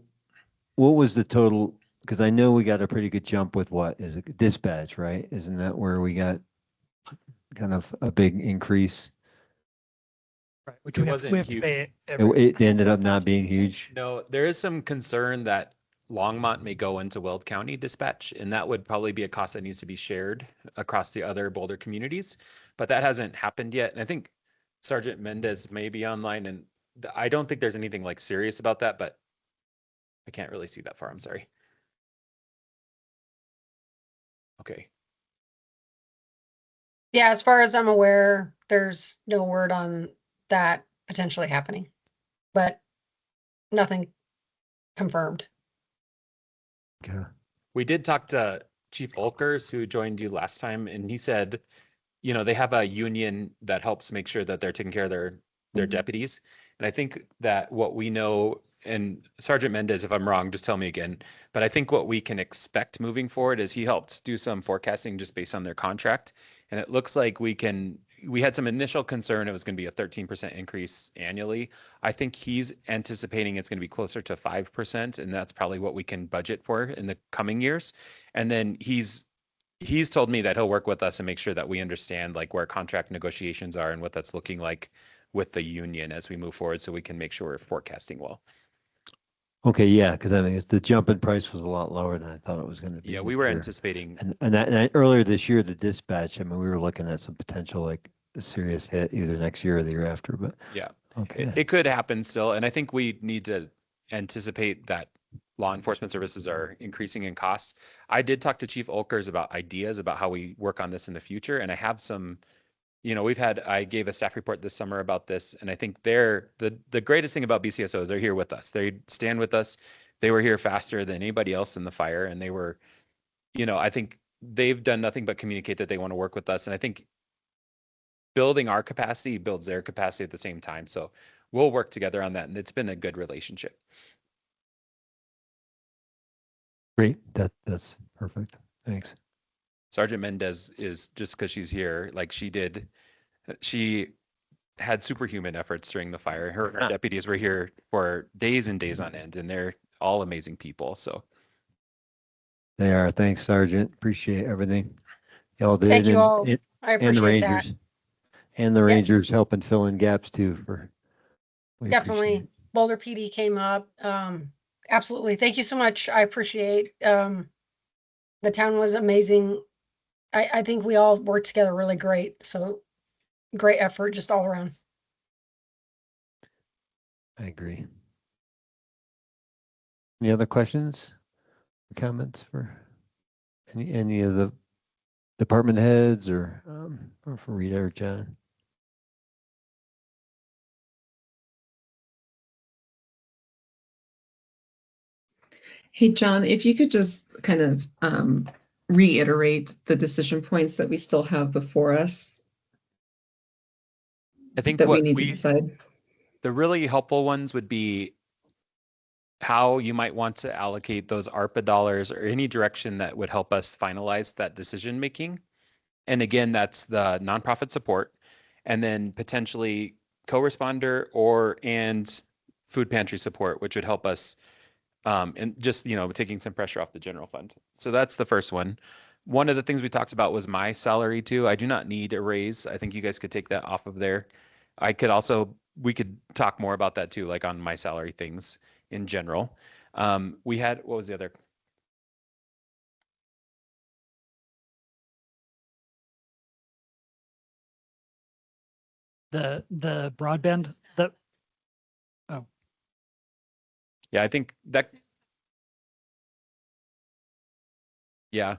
what was the total? Because I know we got a pretty good jump with what is it, dispatch, right? Isn't that where we got kind of a big increase? Right, which It we have wasn't to huge. pay every. It ended up not being huge. No, there is some concern that Longmont may go into Weld County dispatch, and that would probably be a cost that needs to be shared across the other Boulder communities, but that hasn't happened yet. And I think Sergeant Mendez may be online, and I don't think there's anything like serious about that, but I can't really see that far. I'm sorry. Okay. Yeah, as far as I'm aware, there's no word on that potentially happening, but nothing confirmed. Okay. We did talk to Chief Olkers, who joined you last time, and he said, they have a union that helps make sure that they're taking care of their deputies. And I think that what we know, and Sergeant Mendez, if I'm wrong, just tell me again, but I think what we can expect moving forward is he helped do some forecasting just based on their contract. And it looks like we had some initial concern it was going to be a 13% increase annually. I think he's anticipating it's going to be closer to 5%, and that's probably what we can budget for in the coming years. And then he's told me that he'll work with us and make sure that we understand like where contract negotiations are and what that's looking like with the union as we move forward, so we can make sure we're forecasting well. Okay, yeah, because I mean, the jump in price was a lot lower than I thought it was going to be. Yeah, this we were year. anticipating. And earlier this year, the dispatch, I mean, we were looking at some potential like a serious hit either next year or the year after, but Yeah, okay. it could happen still. And I think we need to anticipate that law enforcement services are increasing in cost. I did talk to Chief Olkers about ideas about how we work on this in the future. And I have some, I gave a staff report this summer about this. And I think the greatest thing about BCSO is they're here with us. They stand with us. They were here faster than anybody else in the fire. And they were, I think they've done nothing but communicate that they want to work with us. And I think building our capacity builds their capacity at the same time. So we'll work together on that. And it's been a good relationship. Great. That's perfect. Thanks. Sergeant Mendez is, just because she's here, like she had superhuman efforts during the fire. Her deputies were here for days and days on end, and they're all amazing people. So They are. Thanks, Sergeant. Appreciate everything y'all did. Thank you all. And I the appreciate that. Rangers. And the Yeah. Rangers helping fill in gaps too we appreciate Definitely. it. Boulder PD came up. Absolutely. Thank you so much. I appreciate The town was amazing. I think we all worked together really great. So great effort just all around. I agree. Any other questions, comments for any of the department heads or for Rita or John? Hey, John, if you could just kind of reiterate the decision points that we still have before us I think that we what need to decide. the really helpful ones would be how you might want to allocate those ARPA dollars or any direction that would help us finalize that decision making. And again, that's the nonprofit support, and then potentially co-responder and food pantry support, which would help us and just, taking some pressure off the general fund. So that's the first one. One of the things we talked about was my salary too. I do not need a raise. I think you guys could take that off of there. We could talk more about that too, like on my salary things in general. What was the other? The broadband, Yeah, I think that. Yeah.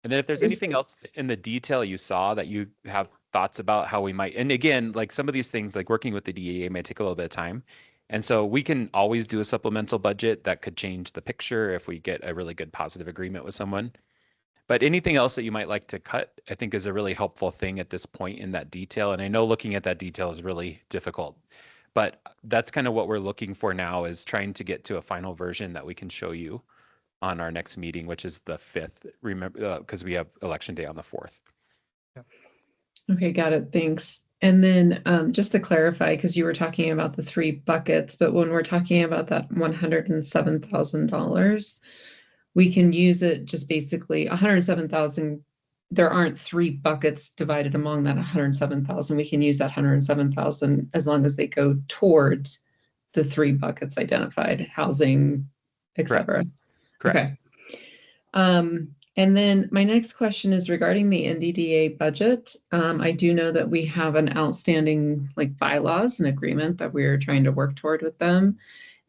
And then if there's anything else in the detail you saw that you have thoughts about how we might, and again, like some of these things, like working with the DEA might take a little bit of time. And so we can always do a supplemental budget that could change the picture if we get a really good positive agreement with someone. But anything else that you might like to cut, I think is a really helpful thing at this point in that detail. And I know looking at that detail is really difficult, but that's kind of what we're looking for now, is trying to get to a final version that we can show you on our next meeting, which is the 5th. Remember, because we have election day on the 4th. Okay, got it. Thanks. And then just to clarify, because you were talking about the 3 buckets, but when we're talking about that $107,000, we can use it just basically 107,000. There aren't 3 buckets divided among that 107,000. We can use that 107,000 as long as they go towards the 3 buckets identified: housing, etc. Correct. Okay. And then my next question is regarding the NDDA budget. I do know that we have an outstanding bylaws and agreement that we're trying to work toward with them.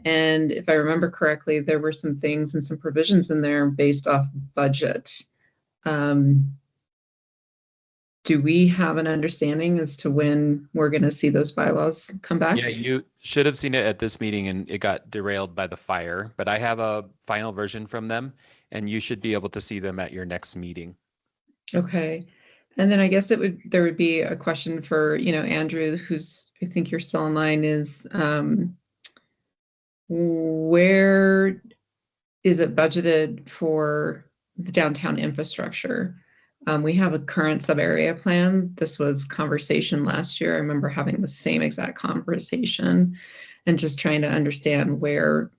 And if I remember correctly, there were some things and some provisions in there based off budget. Do we have an understanding as to when we're going to see those bylaws come back? Yeah, you should have seen it at this meeting and it got derailed by the fire, but I have a final version from them and you should be able to see them at your next meeting. Okay. And then I guess there would be a question for, Andrew, who's, I think you're still online, is where is it budgeted for the downtown infrastructure? We have a current sub-area plan. This was conversation last year. I remember having the same exact conversation and just trying to understand where,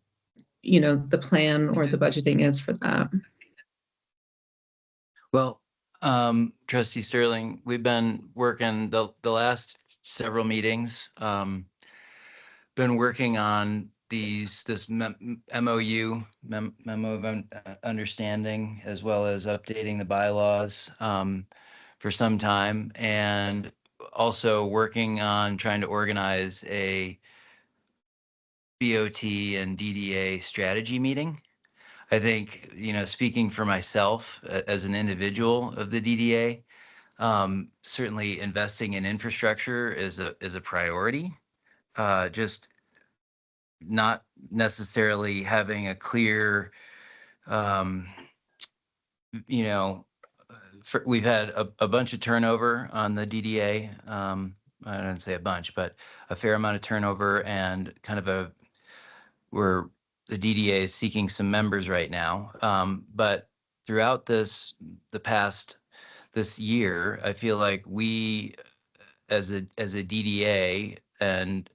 the plan or the budgeting is for that. Well, Trustee Sterling, we've been working the last several meetings, been working on this MOU, memo of understanding, as well as updating the bylaws for some time, and also working on trying to organize a BOT and DDA strategy meeting. I think, speaking for myself as an individual of the DDA, certainly investing in infrastructure is a priority. Just not necessarily having a clear, we've had a bunch of turnover on the DDA. I don't say a bunch, but a fair amount of turnover, and kind of the DDA is seeking some members right now. But throughout this year, I feel like we, as a DDA, and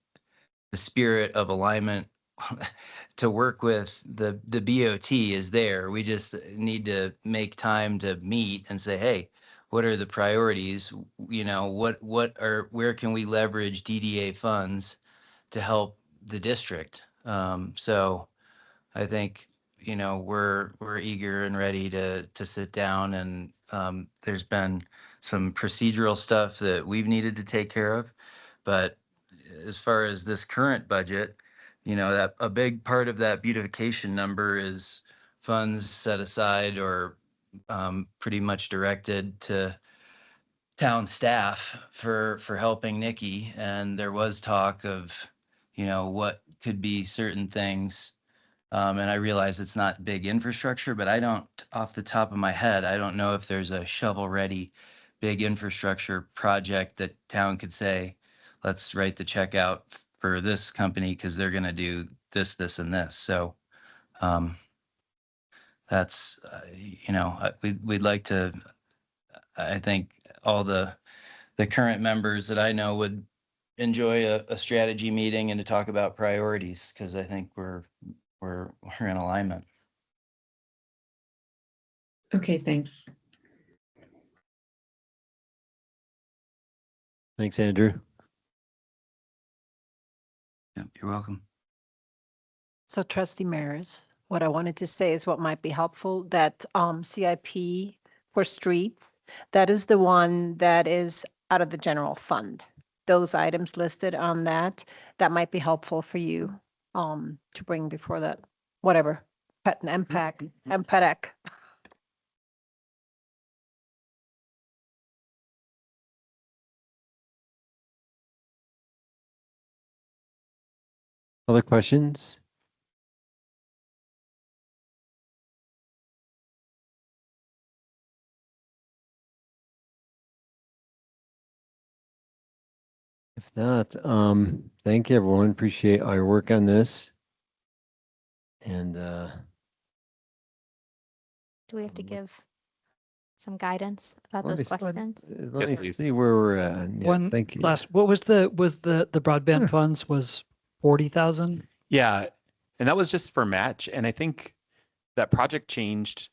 the spirit of alignment to work with the BOT is there. We just need to make time to meet and say, hey, what are the priorities? Where can we leverage DDA funds to help the district? So I think, you know, we're eager and ready to sit down, and there's been some procedural stuff that we've needed to take care of. But as far as this current budget, you know, that a big part of that beautification number is funds set aside or pretty much directed to town staff for helping Nikki. And there was talk of, you know, what could be certain things. And I realize it's not big infrastructure, but I don't, off the top of my head, I don't know if there's a shovel-ready big infrastructure project that town could say, let's write the check out for this company because they're going to do this, this, and this. So that's, you know, we'd like to, I think all the current members that I know would enjoy a strategy meeting and to talk about priorities, because I think we're in alignment. Okay, thanks. Thanks, Andrew. Yep, you're welcome. So trustee Maris, what I wanted to say is what might be helpful, that CIP for streets, that is the one that is out of the general fund. Those items listed on that might be helpful for you to bring before that, whatever, MPEC. Other questions? If not, thank you, everyone. Appreciate all your work on this. And Do we have to give some guidance about those questions? let Yes, me please. see where we're at. Yeah, One thank you. last, what was the broadband funds was 40,000? Yeah, and that was just for match. And I think that project changed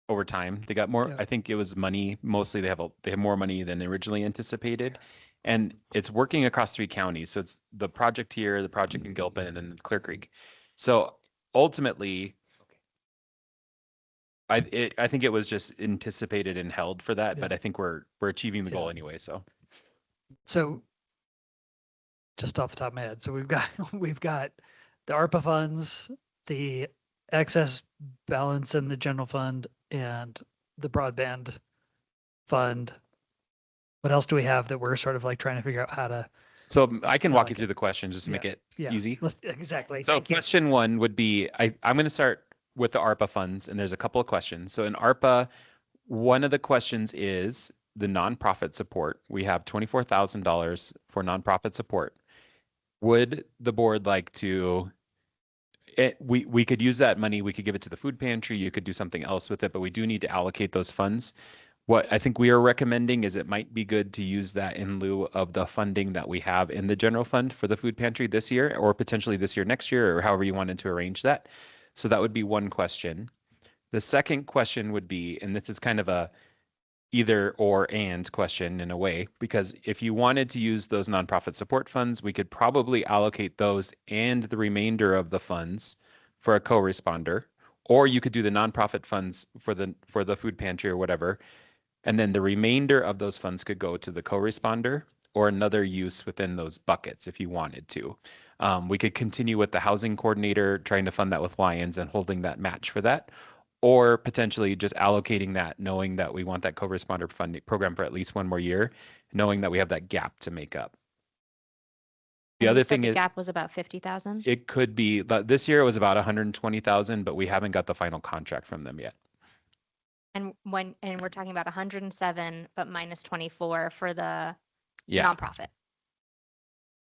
over time. They got more. Yeah. I think it was money. Mostly, they have more money than originally anticipated, and it's working across 3 counties. So it's the project here, the project in Gilpin, and then Clear Creek. So ultimately, I think it was just anticipated and held for that. Yeah. But I think we're achieving the goal Yeah. anyway. So So just off the top of my head, so we've got the ARPA funds, the excess balance in the general fund, and the broadband fund. What else do we have that we're sort of like trying to figure out how to? I can I walk like you through it. the questions just to make it Yeah, easy. exactly. So Thank you. question 1 would be, I'm going to start with the ARPA funds, and there's a couple of questions. So in ARPA, one of the questions is the nonprofit support. We have $24,000 for nonprofit support. Would the board like to, we could use that money, we could give it to the food pantry, you could do something else with it, but we do need to allocate those funds. What I think we are recommending is it might be good to use that in lieu of the funding that we have in the general fund for the food pantry this year, or potentially this year, next year, or however you wanted to arrange that. So that would be one question. The second question would be, and this is kind of a either or and question in a way, because if you wanted to use those nonprofit support funds, we could probably allocate those and the remainder of the funds for a co-responder, or you could do the nonprofit funds for the food pantry or whatever. And then the remainder of those funds could go to the co-responder or another use within those buckets if you wanted to. We could continue with the housing coordinator, trying to fund that with Lions and holding that match for that, or potentially just allocating that, knowing that we want that co-responder funding program for at least 1 more year, knowing that we have that gap to make up. The And you other said thing the is, gap was about 50,000. it could be, this year it was about 120,000, but we haven't got the final contract from them yet. And we're talking about 107, but minus 24 for the Yeah, nonprofit.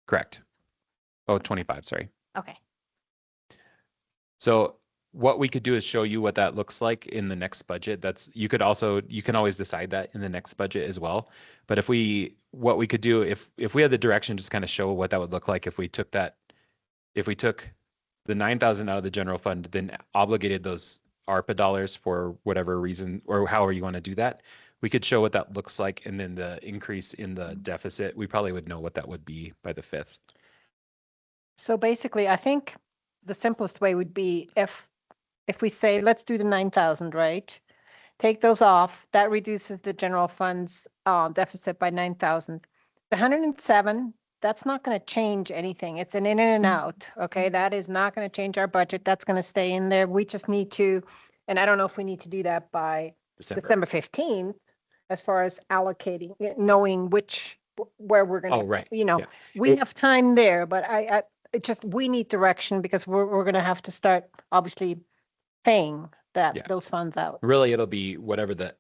correct. Oh, 25, sorry. Okay. So what we could do is show you what that looks like in the next budget. You can always decide that in the next budget as well. But what we could do if we had the direction, just kind of show what that would look like if we took the 9,000 out of the general fund, then obligated those ARPA dollars for whatever reason, or however you want to do that. We could show what that looks like, and then the increase in the deficit, we probably would know what that would be by the 5th. So basically, I think the simplest way would be if if we say, let's do the 9,000, right? Take those off, that reduces the general fund's deficit by 9,000. The 107, that's not going to change anything. It's an in and out, okay? That is not going to change our budget. That's going to stay in there. We just need to, and I don't know if we need to do that by December 15th, as far as allocating, knowing where we're going to, Oh, right. Yeah. we have time there, but it just, we need direction because we're going to have to start obviously paying Yeah. those funds out. Really, it'll be whatever the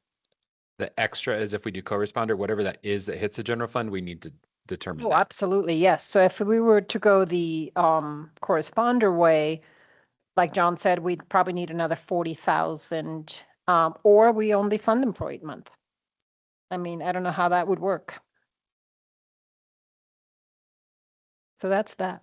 extra is if we do co-responder, whatever that is that hits the general fund, we need to determine Oh, that. absolutely, yes. So if we were to go the corresponder way, like John said, we'd probably need another 40,000, or we only fund them for 8 months. I mean, I don't know how that would work. So that's that.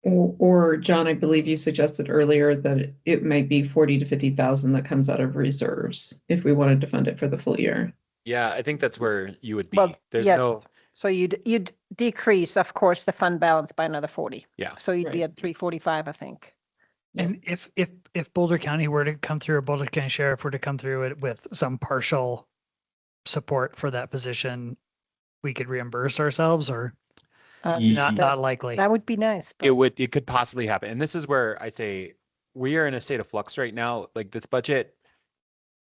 Or John, I believe you suggested earlier that it might be 40 to 50,000 that comes out of reserves if we wanted to fund it for the full year. Yeah, I think that's where you would be. Well, There's yeah. no, So you'd decrease, of course, the fund balance by another 40. yeah. So you'd be Right. at 345, I think. And if Boulder County were to come through, or Boulder County Sheriff were to come through it with some partial support for that position, we could reimburse ourselves, or not likely. That would be nice. but- It could possibly happen. And this is where I say we are in a state of flux right now. Like this budget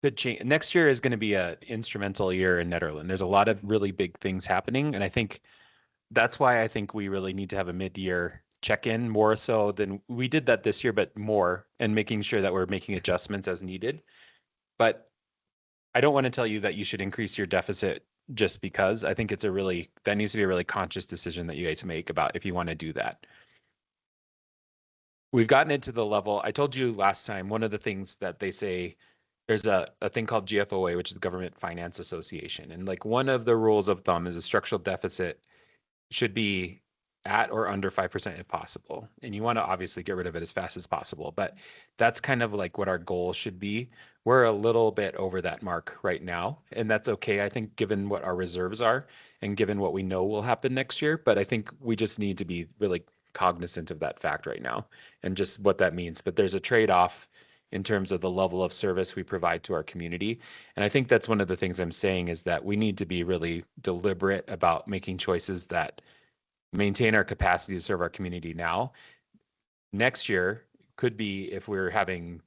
could change. Next year is going to be an instrumental year in Nederland. There's a lot of really big things happening. And I think that's why I think we really need to have a mid-year check-in more so than we did that this year, but more, and making sure that we're making adjustments as needed. But I don't want to tell you that you should increase your deficit just because. I think that needs to be a really conscious decision that you guys make about if you want to do that. We've gotten it to the level, I told you last time, one of the things that they say, there's a thing called GFOA, which is the Government Finance Association. And like one of the rules of thumb is a structural deficit should be at or under 5% if possible. And you want to obviously get rid of it as fast as possible, but that's kind of like what our goal should be. We're a little bit over that mark right now, and that's okay, I think, given what our reserves are and given what we know will happen next year. But I think we just need to be really cognizant of that fact right now and just what that means. But there's a trade-off in terms of the level of service we provide to our community. And I think that's one of the things I'm saying is that we need to be really deliberate about making choices that maintain our capacity to serve our community now. Next year could be if we're having,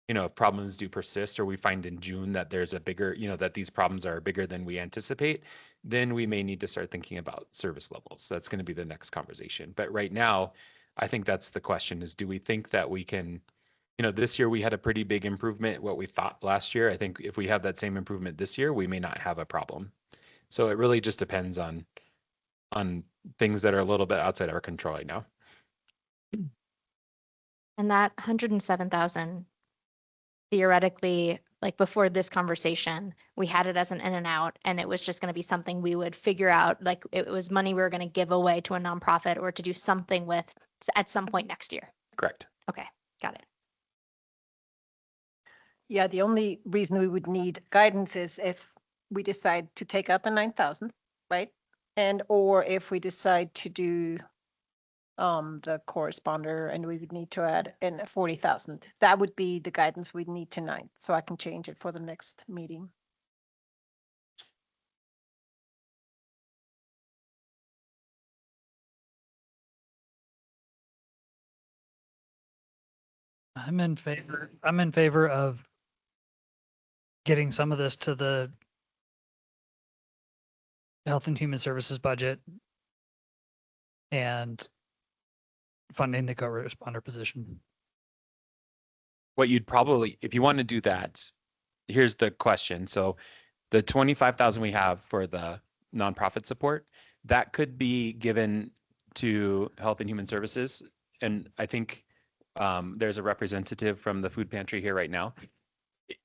if problems do persist, or we find in June that there's a bigger, that these problems are bigger than we anticipate, then we may need to start thinking about service levels. That's going to be the next conversation. But right now, I think that's the question is, do we think that we can, this year we had a pretty big improvement, what we thought last year. I think if we have that same improvement this year, we may not have a problem. So it really just depends on things that are a little bit outside our control right now. And that 107,000, theoretically, like before this conversation, we had it as an in and out, and it was just going to be something we would figure out. Like it was money we were going to give away to a nonprofit or to do something with at some point next year. Correct. Okay, got it. Yeah, the only reason we would need guidance is if we decide to take out the 9,000, right? And or if we decide to do the corresponder and we would need to add in 40,000. That would be the guidance we'd need tonight, so I can change it for the next meeting. I'm in favor of getting some of this to the Health and Human Services budget and funding the co-responder position. What you'd probably, if you want to do that, here's the question. So the 25,000 we have for the nonprofit support, that could be given to Health and Human Services. And I think there's a representative from the food pantry here right now.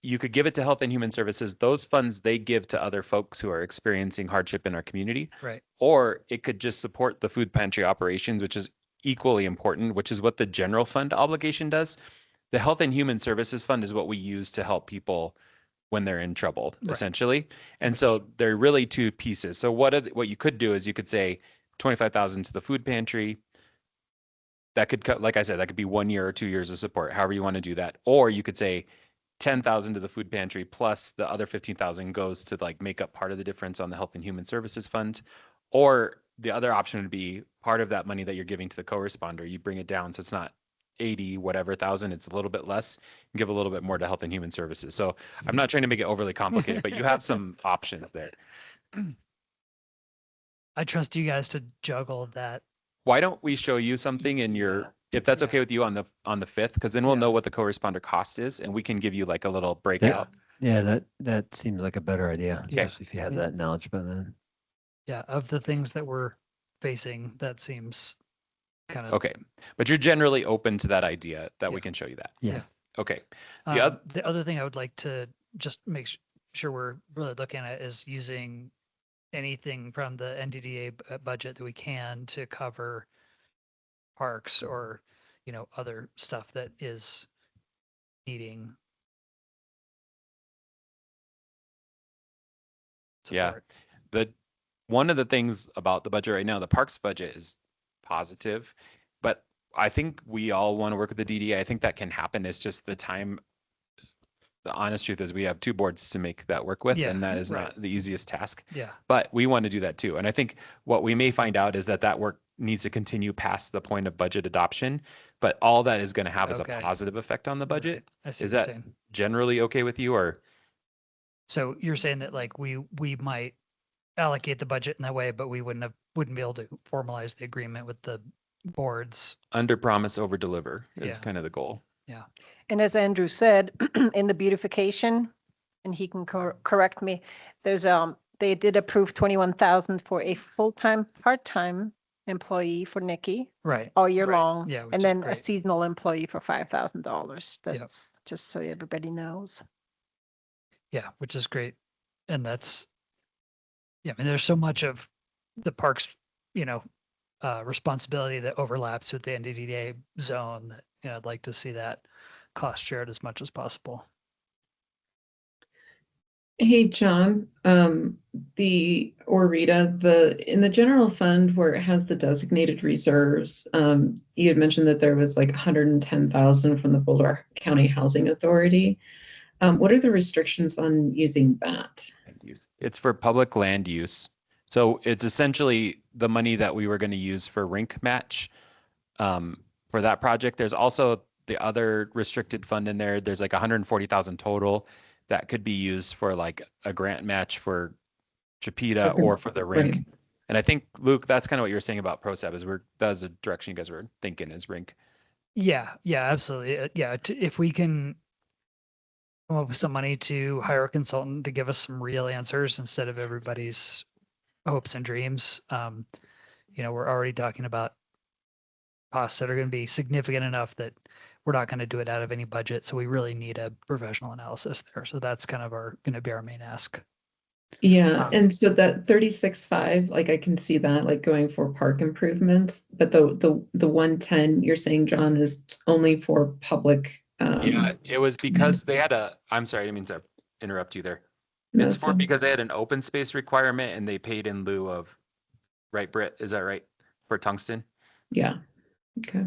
You could give it to Health and Human Services. Those funds they give to other folks who are experiencing hardship in our community. Right. Or it could just support the food pantry operations, which is equally important, which is what the general fund obligation does. The Health and Human Services Fund is what we use to help people when they're in trouble, Right. essentially. And so they're really two pieces. So what you could do is you could say 25,000 to the food pantry, that could cut, like I said, that could be 1 year or 2 years of support, however you want to do that. Or you could say 10,000 to the food pantry plus the other 15,000 goes to like make up part of the difference on the Health and Human Services Fund. Or the other option would be part of that money that you're giving to the co-responder, you bring it down so it's not 80 whatever thousand, it's a little bit less, and give a little bit more to Health and Human Services. So I'm not trying to make it overly complicated, but you have some options there. I trust you guys to juggle that. Why don't we show you something in your, if that's okay with you on the 5th, because then we'll Yeah. know what the co-responder cost is and we can give you like a little breakout. Yeah, that seems like a better idea, Yeah. especially if you have that knowledge by then. Yeah, of the things that we're facing, that seems kind of Okay, but you're generally open to that idea that we Yeah. can show you that. Yeah. Okay. The other thing I would like to just make sure we're really looking at is using anything from the NDDA budget that we can to cover parks or, other stuff that is needing Yeah. support. One of the things about the budget right now, the parks budget is positive, but I think we all want to work with the DDA. I think that can happen. It's just the time. The honest truth is we have 2 boards to make that work with, Yeah, and that is right. not the easiest task. Yeah. But we want to do that too. And I think what we may find out is that work needs to continue past the point of budget adoption, but all that is going to have is a Okay. positive effect on the budget. Right. I see Is what you're that saying. generally okay with you, or? So you're saying that like we might allocate the budget in that way, but we wouldn't be able to formalize the agreement with the boards. Under promise, over deliver is Yeah. kind of the goal. And as Andrew said, in the beautification, and he can correct me, there's, they did approve 21,000 for a full-time, part-time employee for Nikki Right. all year Right. long. Yeah, which And is then a great. seasonal employee for $5,000. Yep. That's just so everybody knows. Yeah, which is great. And that's, I mean, there's so much of the parks, responsibility that overlaps with the NDDA zone that, I'd like to see that cost shared as much as possible. Hey, John, Rita, in the general fund where it has the designated reserves, you had mentioned that there was like 110,000 from the Boulder County Housing Authority. What are the restrictions on using that? It's for public land use. So it's essentially the money that we were going to use for rink match for that project. There's also the other restricted fund in there. There's like 140,000 total that could be used for like a grant match for Chipeta Okay, or for the rink. right. And I think, Luke, that's kind of what you were saying about ProSeb is that was the direction you guys were thinking is rink. Yeah, absolutely. If we can come up with some money to hire a consultant to give us some real answers instead of everybody's hopes and dreams. We're already talking about costs that are going to be significant enough that we're not going to do it out of any budget. So we really need a professional analysis there. So that's kind of going to be our main ask. Yeah, and so that 36.5, like I can see that like going for park improvements, but the 110 you're saying, John, is only for public. Yeah, it was because they had I'm sorry, I didn't mean to interrupt you there. No, It's it's for fine. because they had an open space requirement and they paid in lieu of, right, Britt? Is that right? For tungsten? Yeah, okay.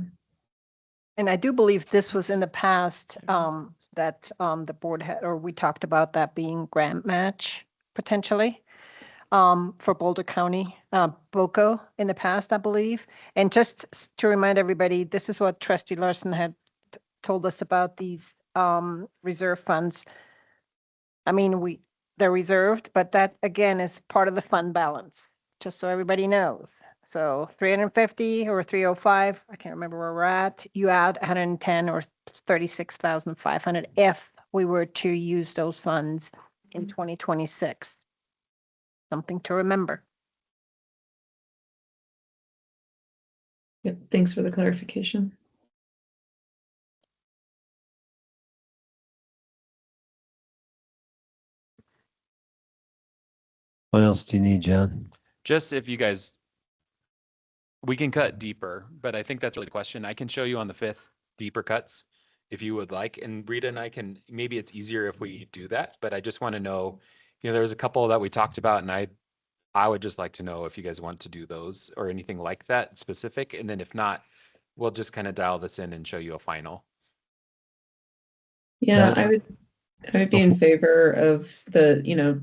And I do believe this was in the past, that, the board had, or we talked about that being grant match potentially, for Boulder County, BOCO in the past, I believe. And just to remind everybody, this is what Trustee Larson had told us about these, reserve funds. I mean, they're reserved, but that again is part of the fund balance, just so everybody knows. So 350 or 305, I can't remember where we're at. You add 110 or 36,500 if we were to use those funds in 2026. Something to remember. Yep, thanks for the clarification. What else do you need, John? Just if you guys, we can cut deeper, but I think that's really the question. I can show you on the 5th deeper cuts if you would like. And Rita and I can, maybe it's easier if we do that, but I just want to know, there was a couple that we talked about and I would just like to know if you guys want to do those or anything like that specific. And then if not, We'll just kind of dial this in and show you a final. Yeah, That- I would be in favor of the,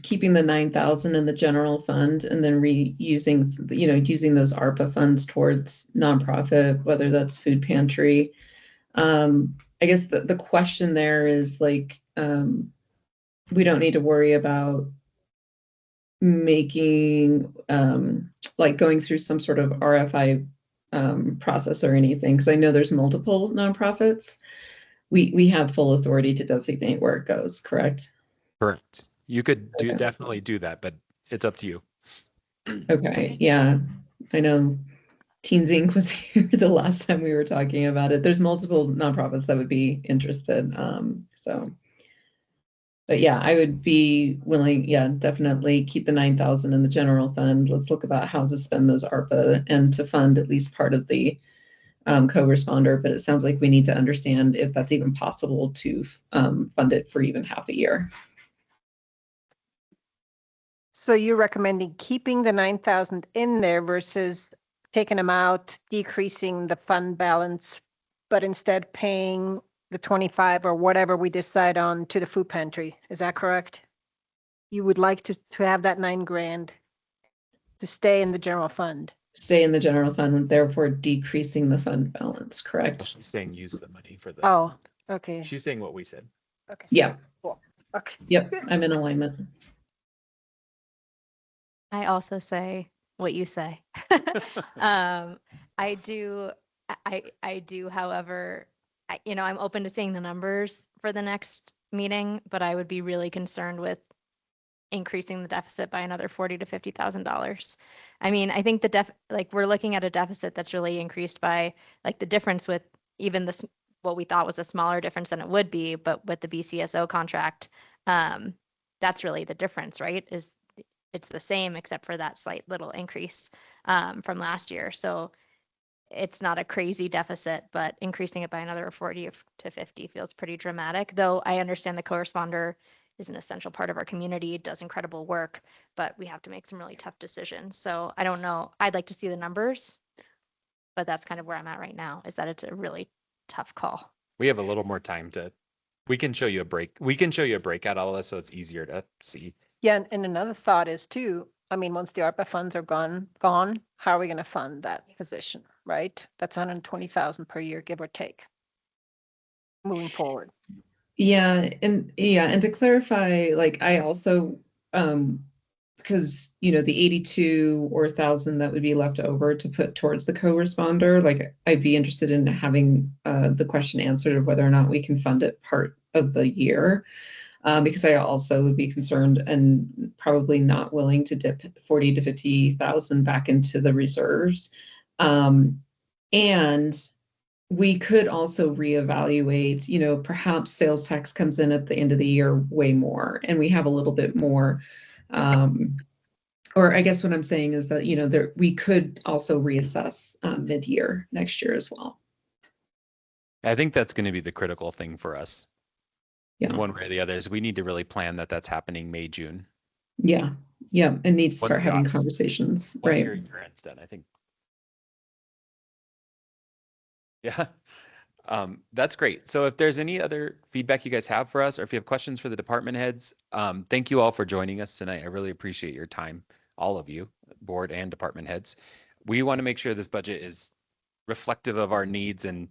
keeping the 9,000 in the general fund and then reusing, using those ARPA funds towards nonprofit, whether that's food pantry. I guess the question there is like, we don't need to worry about making, like going through some sort of RFI process or anything, because I know there's multiple nonprofits. We have full authority to designate where it goes, correct? Correct. You could Okay. definitely do that, but it's up to you. Okay, yeah. I know Teens Inc. was here the last time we were talking about it. There's multiple nonprofits that would be interested. But yeah, I would be willing, yeah, definitely keep the 9,000 in the general fund. Let's look about how to spend those ARPA and to fund at least part of the co-responder. But it sounds like we need to understand if that's even possible to fund it for even half a year. So you're recommending keeping the 9,000 in there versus taking them out, decreasing the fund balance, but instead paying the 25 or whatever we decide on to the food pantry. Is that correct? You would like to have that 9 grand to stay in the general fund. Stay in the general fund, therefore decreasing the fund balance, correct? She's saying use the money for the. Oh, okay. She's saying what we said. Okay. Yeah. Cool. Okay. Yep, I'm in alignment. I also say what you say. I do, however, I'm open to seeing the numbers for the next meeting, but I would be really concerned with increasing the deficit by another $40,000 to $50,000. I mean, I think we're looking at a deficit that's really increased by like the difference with even this, what we thought was a smaller difference than it would be, but with the BCSO contract, that's really the difference, right? It's the same except for that slight little increase from last year. So it's not a crazy deficit, but increasing it by another 40 to 50 feels pretty dramatic. Though I understand the co-responder is an essential part of our community, does incredible work, but we have to make some really tough decisions. So I don't know. I'd like to see the numbers, but that's kind of where I'm at right now, is that it's a really tough call. We have a little more time we can show you a break. We can show you a breakout all of this so it's easier to see. Yeah, and another thought is too, I mean, once the ARPA funds are gone, how are we going to fund that position, right? That's 120,000 per year, give or take, moving forward. Yeah, and to clarify, like I also, because the 82 or 1,000 that would be left over to put towards the co-responder, like I'd be interested in having the question answered of whether or not we can fund it part of the year. Because I also would be concerned and probably not willing to dip 40 to 50,000 back into the reserves. And we could also reevaluate, perhaps sales tax comes in at the end of the year way more, and we have a little bit more. Or I guess what I'm saying is that, we could also reassess mid-year next year as well. I think that's going to be the critical thing for us. Yeah. One way or the other is we need to really plan that's happening May, June. Yeah. Yeah. And need to start Once having that's- conversations. Once Right. your end's done, I think. Yeah. That's great. So if there's any other feedback you guys have for us, or if you have questions for the department heads, thank you all for joining us tonight. I really appreciate your time, all of you, board and department heads. We want to make sure this budget is reflective of our needs, and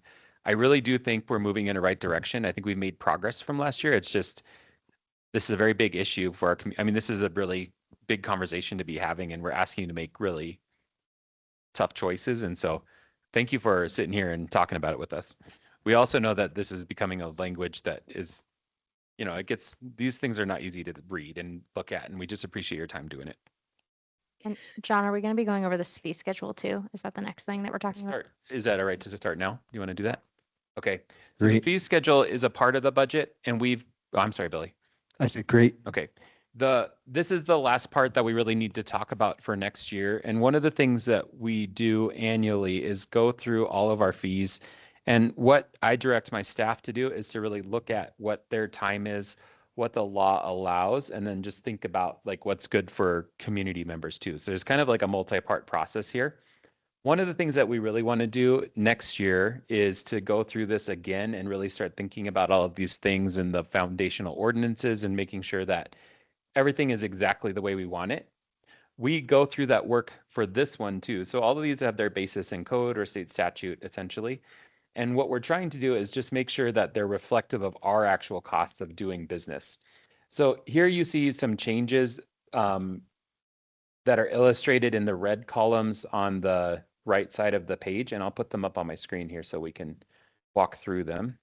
I really do think we're moving in the right direction. I think we've made progress from last year. It's just, this is a very big issue for our community. I mean, this is a really big conversation to be having, and we're asking you to make really tough choices. And so thank you for sitting here and talking about it with us. We also know that this is becoming a language that is, these things are not easy to read and look at, and we just appreciate your time doing it. And John, are we going to be going over this fee schedule too? Is that the next thing that we're talking about? Is that all right to start now? You want to do that? Okay. So the Great. fee schedule is a part of the budget, and I'm sorry, Billy. I said, great. Okay. This is the last part that we really need to talk about for next year. And one of the things that we do annually is go through all of our fees. And what I direct my staff to do is to really look at what their time is, what the law allows, and then just think about like what's good for community members too. So there's kind of like a multi-part process here. One of the things that we really want to do next year is to go through this again and really start thinking about all of these things and the foundational ordinances and making sure that everything is exactly the way we want it. We go through that work for this one too. So all of these have their basis in code or state statute essentially. And what we're trying to do is just make sure that they're reflective of our actual costs of doing business. So here you see some changes that are illustrated in the red columns on the right side of the page, and I'll put them up on my screen here so we can walk through them.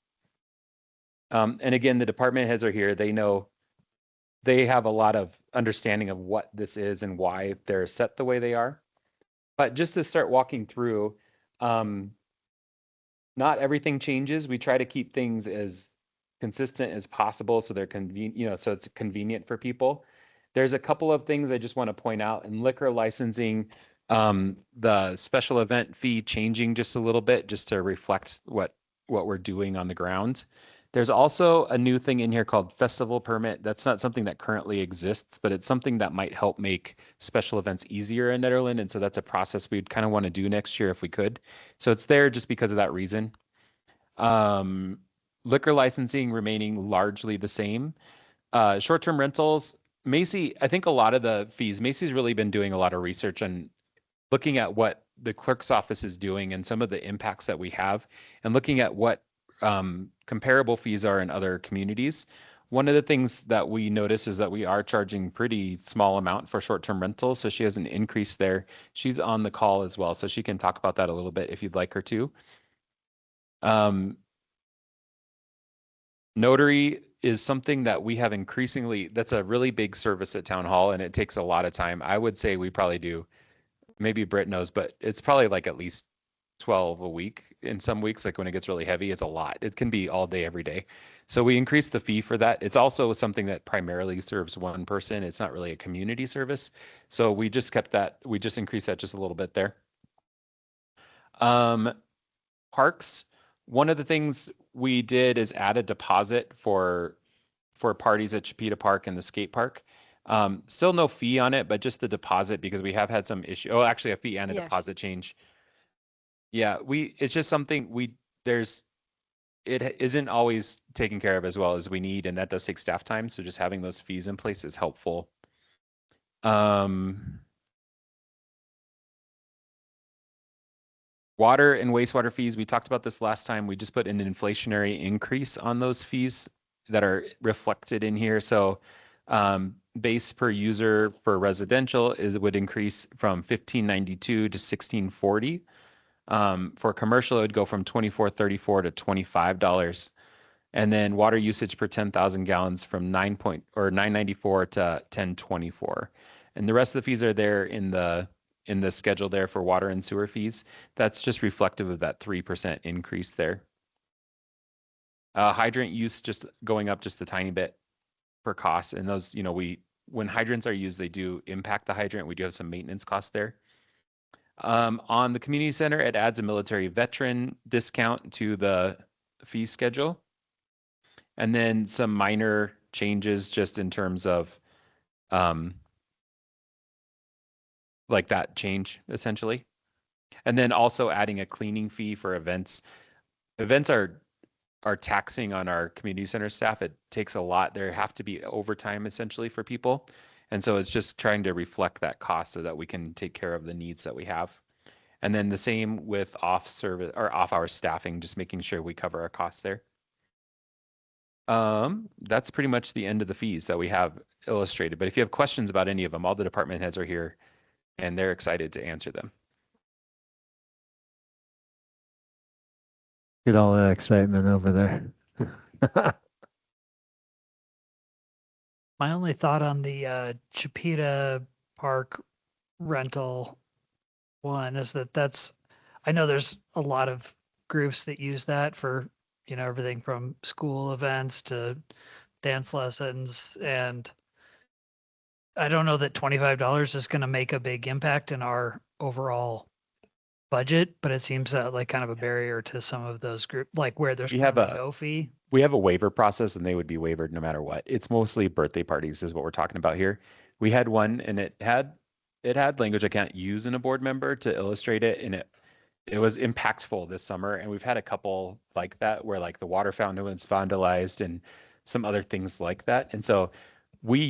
And again, the department heads are here. They know, they have a lot of understanding of what this is and why they're set the way they are. But just to start walking through, not everything changes. We try to keep things as consistent as possible so they're convenient, so it's convenient for people. There's a couple of things I just want to point out. In liquor licensing, the special event fee changing just a little bit just to reflect what we're doing on the ground. There's also a new thing in here called festival permit. That's not something that currently exists, but it's something that might help make special events easier in Nederland. And so that's a process we'd kind of want to do next year if we could. So it's there just because of that reason. Liquor licensing remaining largely the same. Short-term rentals, Macy, I think a lot of the fees, Macy's really been doing a lot of research on looking at what the clerk's office is doing and some of the impacts that we have and looking at what comparable fees are in other communities. One of the things that we notice is that we are charging pretty small amount for short-term rentals. So she has an increase there. She's on the call as well, so she can talk about that a little bit if you'd like her to. Notary is something that we have increasingly, that's a really big service at Town Hall and it takes a lot of time. I would say we probably do, maybe Britt knows, but it's probably like at least 12 a week. In some weeks, like when it gets really heavy, it's a lot. It can be all day, every day. So we increased the fee for that. It's also something that primarily serves one person. It's not really a community service. So we just kept that, we just increased that just a little bit there. Parks, one of the things we did is add a deposit for parties at Chipeta Park and the skate park. Still no fee on it, but just the deposit because we have had some issue. Oh, actually a fee and a deposit change. Yeah, it's just something it isn't always taken care of as well as we need, and that does take staff time. So just having those fees in place is helpful. Water and wastewater fees, we talked about this last time. We just put an inflationary increase on those fees that are reflected in here. So base per user for residential would increase from $15.92 to $16.40. For commercial, it would go from $24.34 to $25. And then water usage per 10,000 gallons from $9.94 to $10.24. And the rest of the fees are there in the schedule there for water and sewer fees. That's just reflective of that 3% increase there. Hydrant use just going up just a tiny bit for costs. And those, when hydrants are used, they do impact the hydrant. We do have some maintenance costs there. On the community center, it adds a military veteran discount to the fee schedule. And then some minor changes just in terms of like that change essentially. And then also adding a cleaning fee for events. Events are taxing on our community center staff. It takes a lot. There have to be overtime essentially for people. And so it's just trying to reflect that cost so that we can take care of the needs that we have. And then the same with off-hour staffing, just making sure we cover our costs there. That's pretty much the end of the fees that we have illustrated. But if you have questions about any of them, all the department heads are here and they're excited to answer them. Get all that excitement over there. My only thought on the Chipeta Park rental one is that's, I know there's a lot of groups that use that for, everything from school events to dance lessons. And I don't know that $25 is going to make a big impact in our overall budget, but it seems like kind of a barrier to some of those groups, like where there's no fee. We have a waiver process and they would be waived no matter what. It's mostly birthday parties is what we're talking about here. We had one and it had it had language I can't use in a board member to illustrate it, and it was impactful this summer. And we've had a couple like that where like the water fountain was vandalized and some other things like that. And so we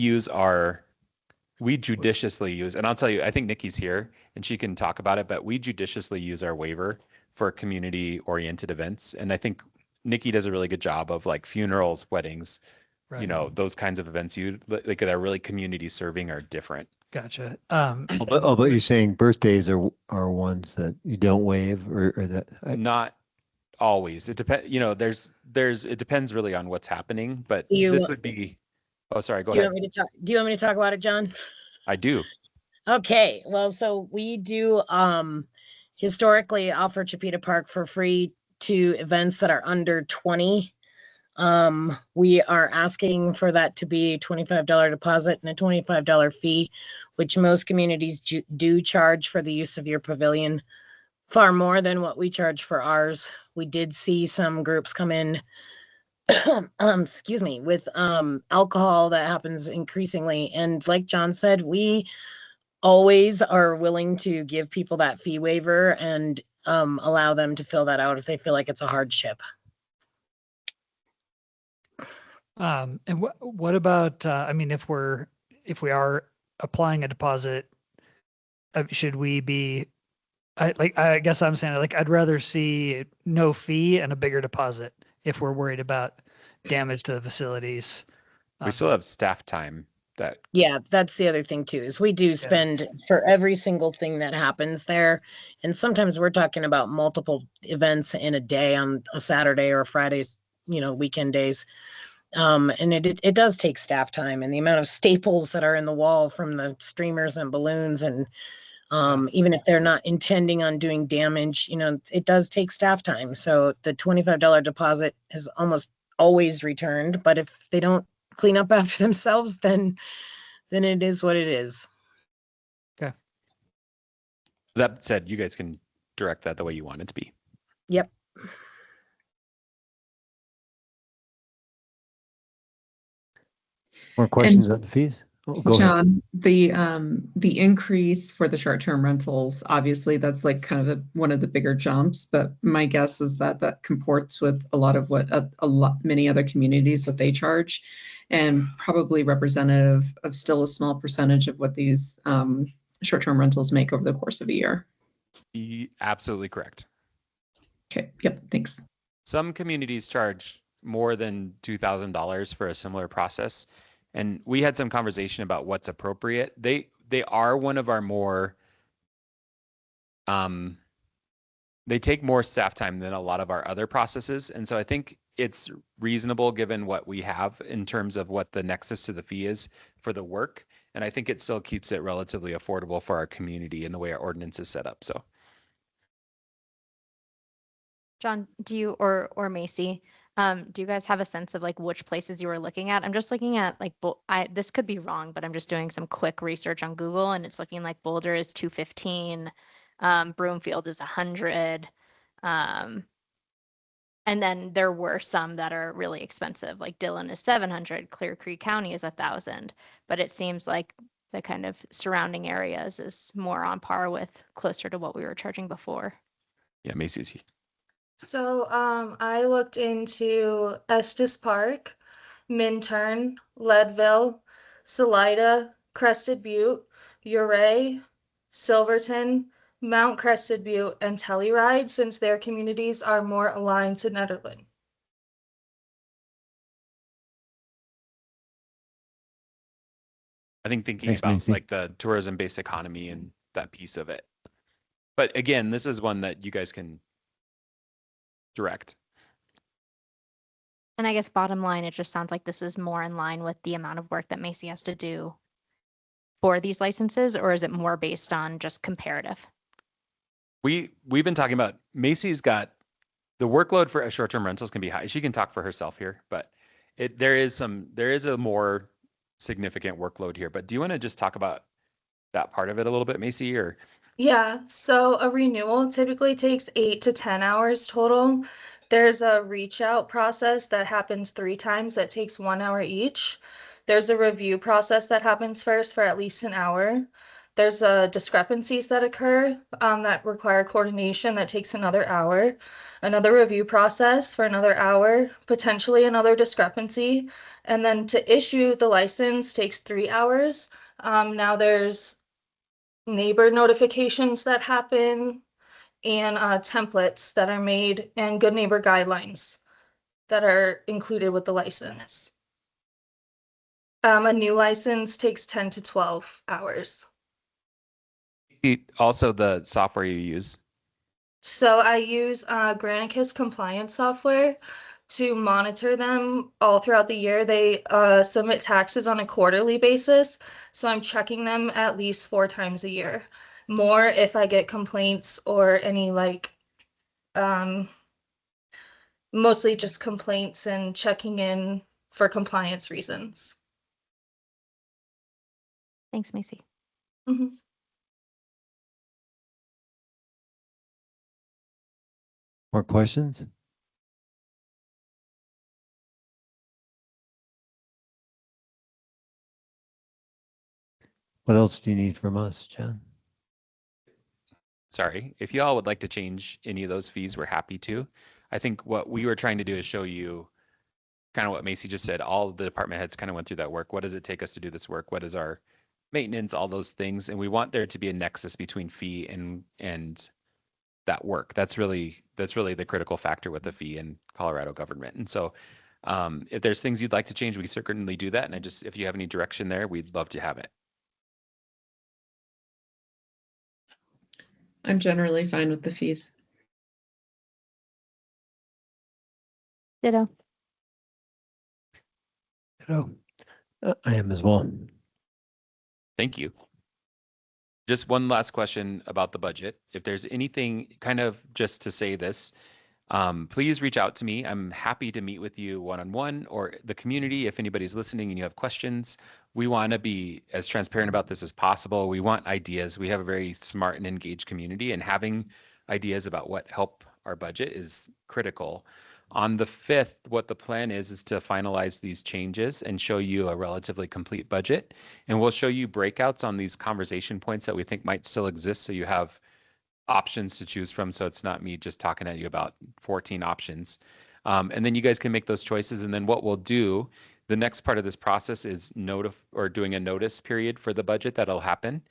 judiciously use, and I'll tell you, I think Nikki's here and she can talk about it, but we judiciously use our waiver for community oriented events. And I think Nikki does a really good job of like funerals, weddings, Right. those kinds of events like that are really community serving are different. Gotcha. But you're saying birthdays are ones that you don't waive or that Not always. It depends, it depends really on what's happening, but Do you- this would be, oh, sorry, go Do you ahead. want me to talk? Do you want me to talk about it, John? I do. Okay, well, so we do historically offer Chipeta Park for free to events that are under 20. We are asking for that to be a $25 deposit and a $25 fee, which most communities do charge for the use of your pavilion, far more than what we charge for ours. We did see some groups come in excuse me, with alcohol that happens increasingly. And like John said, we always are willing to give people that fee waiver and allow them to fill that out if they feel like it's a hardship. And what about, I mean, if we are applying a deposit, should we be, I guess I'm saying like, I'd rather see no fee and a bigger deposit if we're worried about damage to the facilities. We still have staff time that, Yeah, that's the other thing too, is we do spend for every single thing that happens there. And sometimes we're talking about multiple events in a day on a Saturday or a Friday, weekend days. And it does take staff time, and the amount of staples that are in the wall from the streamers and balloons, and even if they're not intending on doing damage, it does take staff time. So the $25 deposit is almost always returned, but if they don't clean up after themselves, then it is what it is. Okay. that said, you guys can direct that the way you want it to be. Yep. more questions on the fees? Oh, go ahead. John, the increase for the short-term rentals, obviously that's like kind of one of the bigger jumps, but my guess is that comports with a lot of what many other communities, what they charge, and probably representative of still a small percentage of what these short-term rentals make over the course of a year. Absolutely correct. Okay, yep, thanks. Some communities charge more than $2,000 for a similar process. And we had some conversation about what's appropriate. They are one of our more, they take more staff time than a lot of our other processes. And so I think it's reasonable given what we have in terms of what the nexus to the fee is for the work. And I think it still keeps it relatively affordable for our community and the way our ordinance is set up. So. John, do you or Macy, do you guys have a sense of like which places you were looking at? I'm just looking at like this could be wrong, but I'm just doing some quick research on Google, and it's looking like Boulder is 215, Broomfield is 100, and then there were some that are really expensive, like Dillon is 700, Clear Creek County is 1,000, but it seems like the kind of surrounding areas is more on par with closer to what we were charging before. Yeah, Macy's here. So I looked into Estes Park, Minturn, Leadville, Salida, Crested Butte, Ouray, Silverton, Mount Crested Butte, and Telluride, since their communities are more aligned to Nederland. I think thinking Thanks, about Macy. like the tourism-based economy and that piece of it. But again, this is one that you guys can direct. And I guess bottom line, it just sounds like this is more in line with the amount of work that Macy has to do for these licenses, or is it more based on just comparative? We've been talking about Macy's got the workload for short-term rentals can be high. She can talk for herself here, but there is a more significant workload here. But do you want to just talk about that part of it a little bit, Macy, or? Yeah, so a renewal typically takes 8 to 10 hours total. There's a reach out process that happens 3 times that takes 1 hour each. There's a review process that happens first for at least an hour. there's discrepancies that occur that require coordination that takes another hour, another review process for another hour, potentially another discrepancy, and then to issue the license takes 3 hours. Now there's neighbor notifications that happen and templates that are made and good neighbor guidelines that are included with the license. A new license takes 10 to 12 hours. Also, the software you use. So I use Granicus compliance software to monitor them all throughout the year. They submit taxes on a quarterly basis, so I'm checking them at least 4 times a year. More if I get complaints or any mostly just complaints and checking in for compliance reasons. Thanks, Macy. Mhm. More questions? What else do you need from us, John? Sorry, if y'all would like to change any of those fees, we're happy to. I think what we were trying to do is show you kind of what Macy just said. All of the department heads kind of went through that work. What does it take us to do this work? What is our maintenance? All those things. And we want there to be a nexus between fee and that work. That's really the critical factor with the fee in Colorado government. And so if there's things you'd like to change, we certainly do that. And if you have any direction there, we'd love to have it. I'm generally fine with the fees. Ditto. I am as well. Thank you. Just one last question about the budget. If there's anything, kind of just to say this, please reach out to me. I'm happy to meet with you one-on-one or the community. If anybody's listening and you have questions, we want to be as transparent about this as possible. We want ideas. We have a very smart and engaged community, and having ideas about what help our budget is critical. On the 5th, what the plan is to finalize these changes and show you a relatively complete budget. And we'll show you breakouts on these conversation points that we think might still exist, so you have options to choose from. So it's not me just talking at you about 14 options. And then you guys can make those choices. And then what we'll do, the next part of this process is doing a notice period for the budget that'll happen.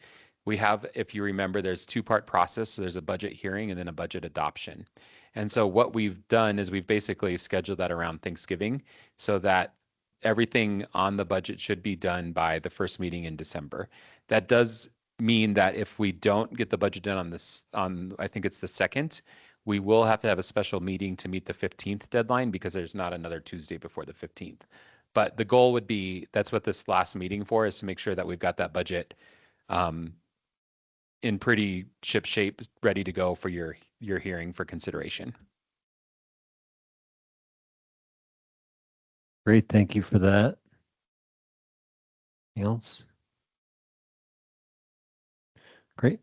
We have, if you remember, there's 2-part process. So there's a budget hearing and then a budget adoption. And so what we've done is we've basically scheduled that around Thanksgiving so that everything on the budget should be done by the first meeting in December. That does mean that if we don't get the budget done on I think it's the 2nd, we will have to have a special meeting to meet the 15th deadline because there's not another Tuesday before the 15th. But the goal would be, that's what this last meeting for, is to make sure that we've got that budget in pretty ship shape, ready to go for your hearing for consideration. Great, thank you for that. Anything else? Great.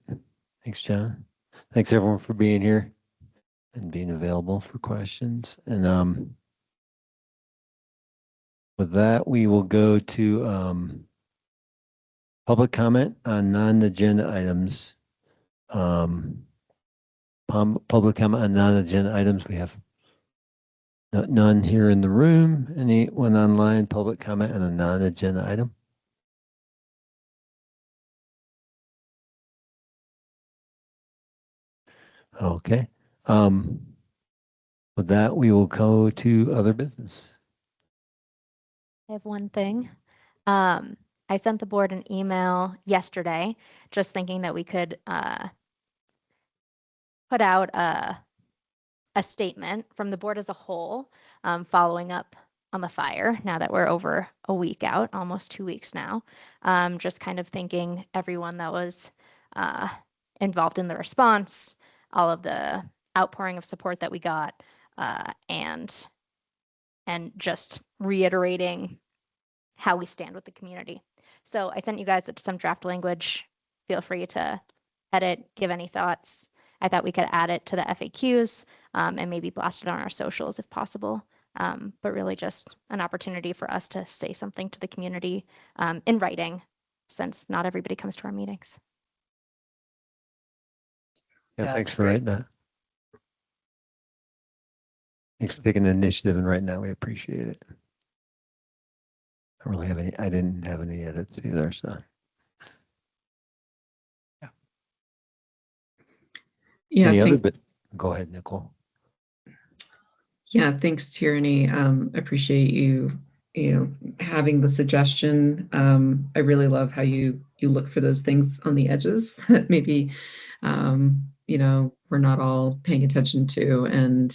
Thanks, John. Thanks everyone for being here and being available for questions. And with that, we will go to public comment on non-agenda items. Public comment on non-agenda items. We have none here in the room. Anyone online? Public comment on a non-agenda item? Okay. With that, we will go to other business. I have one thing. I sent the board an email yesterday, just thinking that we could put out a statement from the board as a whole, following up on the fire now that we're over a week out, almost 2 weeks now. Just kind of thanking everyone that was involved in the response, all of the outpouring of support that we got, and just reiterating how we stand with the community. So I sent you guys some draft language. Feel free to edit, give any thoughts. I thought we could add it to the FAQs and maybe blast it on our socials if possible. But really just an opportunity for us to say something to the community in writing, since not everybody comes to our meetings. Yeah, Yeah, thanks it's for great. writing that. Thanks for taking the initiative and writing that. We appreciate it. I didn't have any edits either, so. Yeah, Any other, thank, but go ahead, Nicole. yeah, thanks, Tyranny. Appreciate you having the suggestion. I really love how you look for those things on the edges that maybe we're not all paying attention to, and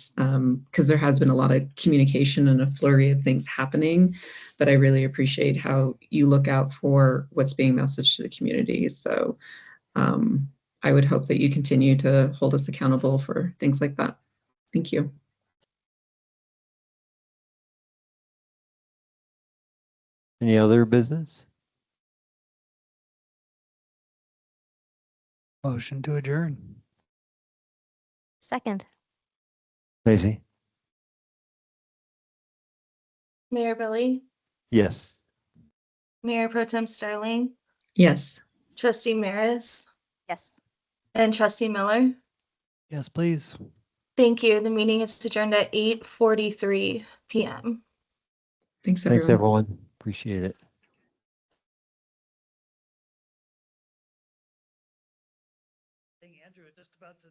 because there has been a lot of communication and a flurry of things happening, but I really appreciate how you look out for what's being messaged to the community. So I would hope that you continue to hold us accountable for things like that. Thank you. Any other business? Motion to adjourn. Second. Macy? Mayor Billy, Yes. Mayor Pro Tem Sterling, Yes. Trustee Maris, Yes. and Trustee Miller. Yes, please. Thank you. The meeting is adjourned at 8:43 p.m. Thanks, Thanks, everyone. everyone. Appreciate it. Andrew, just about to